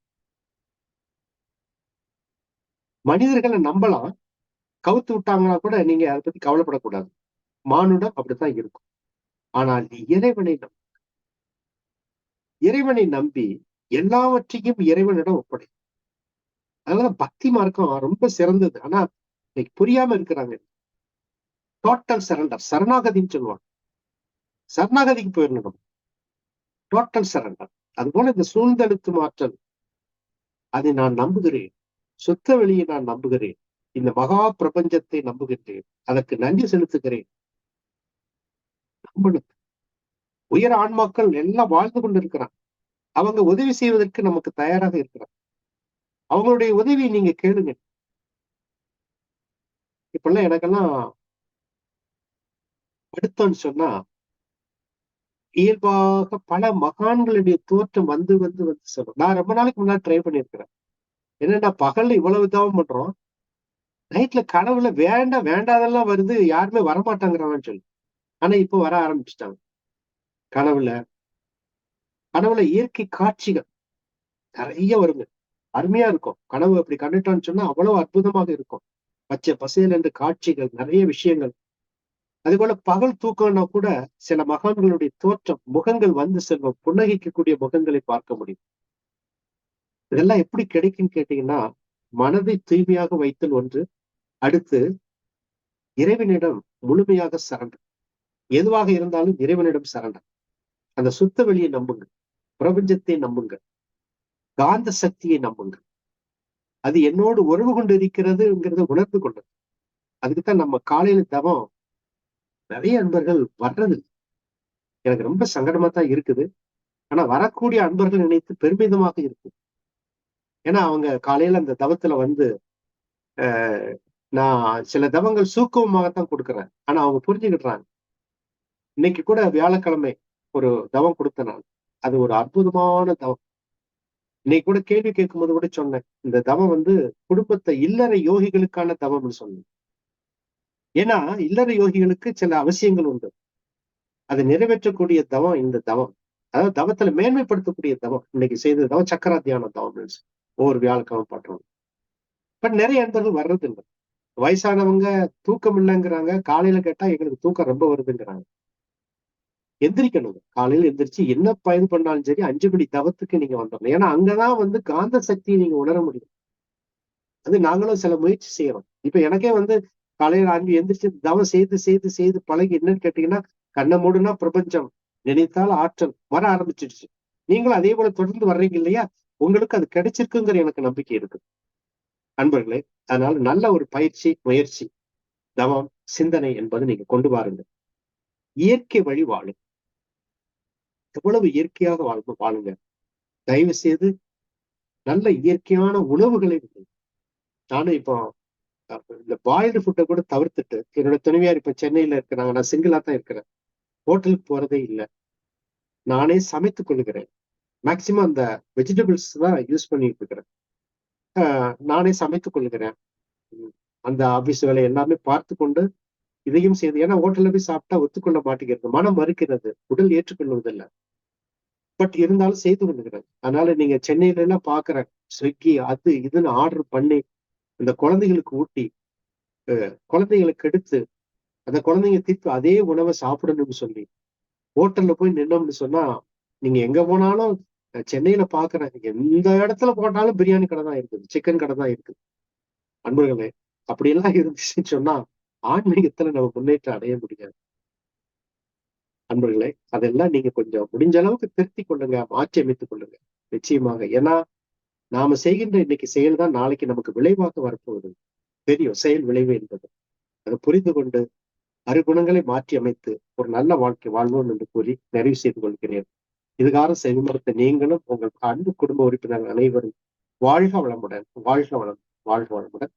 மனிதர்களை நம்பலாம், கவுத்து விட்டாங்கன்னா கூட நீங்க அதை பத்தி கவலைப்படக்கூடாது. மானுடம் அப்படித்தான் இருக்கும். ஆனால் இறைவனை இறைவனை நம்பி எல்லாவற்றையும் இறைவனிடம் ஒப்படை. அதனால பக்தி மார்க்கம் ரொம்ப சிறந்தது. ஆனா இன்னைக்கு புரியாம இருக்கிறாங்க. டோட்டல் சரண்டர், சரணாகதின்னு சொல்லுவாங்க. சரணாகதிக்கு போயிடணும். Total surrender. அதுபோல இந்த சூழ்ந்தெழுத்து மாற்றல், அதை நான் நம்புகிறேன். சுத்த வெளியை நான் நம்புகிறேன். இந்த மகா பிரபஞ்சத்தை நம்புகின்றேன். அதற்கு நன்றி செலுத்துகிறேன். நம்பணும். உயர் ஆன்மாக்கள் எல்லாம் வாழ்ந்து கொண்டிருக்கிறாங்க. அவங்க உதவி செய்வதற்கு நமக்கு தயாராக இருக்கிறாங்க. அவங்களுடைய உதவியை நீங்க கேளுங்க. இப்பெல்லாம் எனக்கெல்லாம் படுத்தோன்னு சொன்னா இயல்பாக பல மகான்களுடைய தோற்றம் வந்து வந்து வந்து சொல்லும். நான் ரொம்ப நாளைக்கு முன்னாடி ட்ரை பண்ணியிருக்கிறேன். என்னன்னா பகல்ல இவ்வளவு தவம் பண்றோம், நைட்ல கனவுல வேண்டாம் வேண்டாதெல்லாம் வருது, யாருமே வரமாட்டாங்கிறாங்கன்னு சொல்லி. ஆனா இப்ப வர ஆரம்பிச்சுட்டாங்க. கனவுல கனவுல இயற்கை காட்சிகள் நிறைய வருங்க. அருமையா இருக்கும். கனவு அப்படி கண்டுட்டோம்னு சொன்னா அவ்வளவு அற்புதமாக இருக்கும். பச்சை பசேல் என்று காட்சிகள், நிறைய விஷயங்கள். அதே போல பகல் தூக்கம்னா கூட சில மகான்களுடைய தோற்றம், முகங்கள் வந்து செல்வம், புன்னகைக்கக்கூடிய முகங்களை பார்க்க முடியும். இதெல்லாம் எப்படி கிடைக்குன்னு கேட்டீங்கன்னா, மனதை தூய்மையாக வைத்தல் ஒன்று. அடுத்து இறைவனிடம் முழுமையாக சரண்டர். எதுவாக இருந்தாலும் இறைவனிடம் சரண்டர். அந்த சுத்த வெளியை நம்புங்க. பிரபஞ்சத்தை நம்புங்க. காந்த சக்தியை நம்புங்க. அது என்னோடு உறவு கொண்டு இருக்கிறதுங்கிறத உணர்ந்து கொண்டது. அதுக்குத்தான் நம்ம காலையில தவம் நிறைய அன்பர்கள் வர்றது. எனக்கு ரொம்ப சங்கடமா தான் இருக்குது. ஆனா வரக்கூடிய அன்பர்கள் நினைத்து பெருமிதமாக இருக்கும். ஏன்னா அவங்க காலையில அந்த தவத்துல வந்து நான் சில தவங்கள் சூக்குமமாகத்தான் கொடுக்குறேன். ஆனா அவங்க புரிஞ்சுக்கிட்டுறாங்க. இன்னைக்கு கூட வியாழக்கிழமை ஒரு தவம் கொடுத்தேன் நான். அது ஒரு அற்புதமான தவம். இன்னைக்கு கூட கேள்வி கேட்கும்போது கூட சொன்னேன். இந்த தவம் வந்து குடும்பத்தை இல்லற யோகிகளுக்கான தவம்னு சொன்னேன். ஏன்னா இல்லற யோகிகளுக்கு சில அவசியங்கள் உண்டு. அதை நிறைவேற்றக்கூடிய தவம் இந்த தவம். அதாவது தவத்துல மேன்மைப்படுத்தக்கூடிய தவம். இன்னைக்கு செய்த தவம் சக்கர தியான தவம். ஒவ்வொரு வியாழக்கிழமை பண்றோம். பட் நிறைய அன்பர்கள் வர்றது இல்லை. வயசானவங்க தூக்கம் இல்லைங்கிறாங்க. காலையில கேட்டா எங்களுக்கு தூக்கம் ரொம்ப வருதுங்கிறாங்க. எந்திரிக்கணும். காலையில எந்திரிச்சு என்ன பயன் பண்ணாலும் சரி 5 மணி தவத்துக்கு நீங்க வந்துடணும். ஏன்னா அங்கதான் வந்து காந்த சக்தியை நீங்க உணர முடியும். அது நாங்களும் சில முயற்சி செய்யறோம். இப்ப எனக்கே வந்து காலையில 5 எந்திரிச்சு தவம் செய்து செய்து செய்து பழகி என்னன்னு கேட்டீங்கன்னா, கண்ணை மூடுனா பிரபஞ்சம், நினைத்தால் ஆற்றல் வர ஆரம்பிச்சிடுச்சு. நீங்களும் அதே போல தொடர்ந்து வர்றீங்க இல்லையா? உங்களுக்கு அது கிடைச்சிருக்குங்கிற எனக்கு நம்பிக்கை இருக்கு அன்பர்களே. அதனால நல்ல ஒரு பயிற்சி, முயற்சி, தவம், சிந்தனை என்பது நீங்க கொண்டு வாருங்க. இயற்கை வழி வாழும். எவ்வளவு இயற்கையாக வாழுங்க. தயவு செய்து நல்ல இயற்கையான உணவுகளை நானும் இப்போ இந்த பாயில்டு ஃபுட்டை கூட தவிர்த்துட்டு, என்னோட துணைவியார் இப்ப சென்னையில இருக்கிறாங்க. நான் சிங்கிளா தான் இருக்கிறேன். ஹோட்டலுக்கு போறதே இல்லை. நானே சமைத்துக் கொள்கிறேன். மேக்சிமம் அந்த வெஜிடபிள்ஸ் தான் யூஸ் பண்ணிட்டு இருக்கிறேன். நானே சமைத்துக் கொள்கிறேன். அந்த ஆபீஸ் வேலை எல்லாமே பார்த்து கொண்டு இதையும் செய்து, ஏன்னா ஹோட்டல்ல போய் சாப்பிட்டா ஒத்துக்கொள்ள மாட்டேங்கிறது, மனம் மறுக்கிறது, உடல் ஏற்றுக்கொள்வதில்லை. பட் இருந்தாலும் செய்து கொள்கிறேன். அதனால நீங்க சென்னையில எல்லாம் பாக்குறேன், ஸ்விக்கி அது இதுன்னு ஆர்டர் பண்ணி இந்த குழந்தைகளுக்கு ஊட்டி, குழந்தைகளுக்கு எடுத்து அந்த குழந்தைங்க திருப்பி அதே உணவை சாப்பிடணும்னு சொல்லி ஹோட்டல்ல போய் நின்னோம்னு சொன்னா, நீங்க எங்க போனாலும் சென்னையில பாக்குறேன், எந்த இடத்துல போட்டாலும் பிரியாணி கடை தான் இருக்குது, சிக்கன் கடை தான் இருக்குது. அன்பர்களே, அப்படியெல்லாம் இருந்துச்சுன்னு சொன்னா ஆன்மீகத்துல நம்ம முன்னேற்றம் அடைய முடியாது. அன்பர்களே, அதெல்லாம் நீங்க கொஞ்சம் முடிஞ்ச அளவுக்கு திருத்திக் கொள்ளுங்க, மாற்றி அமைத்துக் கொள்ளுங்க. நிச்சயமாக. ஏன்னா நாம செய்கின்ற இன்னைக்கு செயல் தான் நாளைக்கு நமக்கு விளைவாக வரப்போகுது. தெரியும் செயல் விளைவு என்பது. அதை புரிந்து கொண்டு அருகுணங்களை மாற்றி அமைத்து ஒரு நல்ல வாழ்க்கை வாழ்வோம் என்று கூறி நிறைவு செய்து கொள்கிறேன். இதுகாரம் செவிமடுத்த நீங்களும் உங்கள் அன்பு குடும்ப உறுப்பினர்கள் அனைவரும் வாழ்க வளமுடன், வாழ்க வளம், வாழ்க வளமுடன்.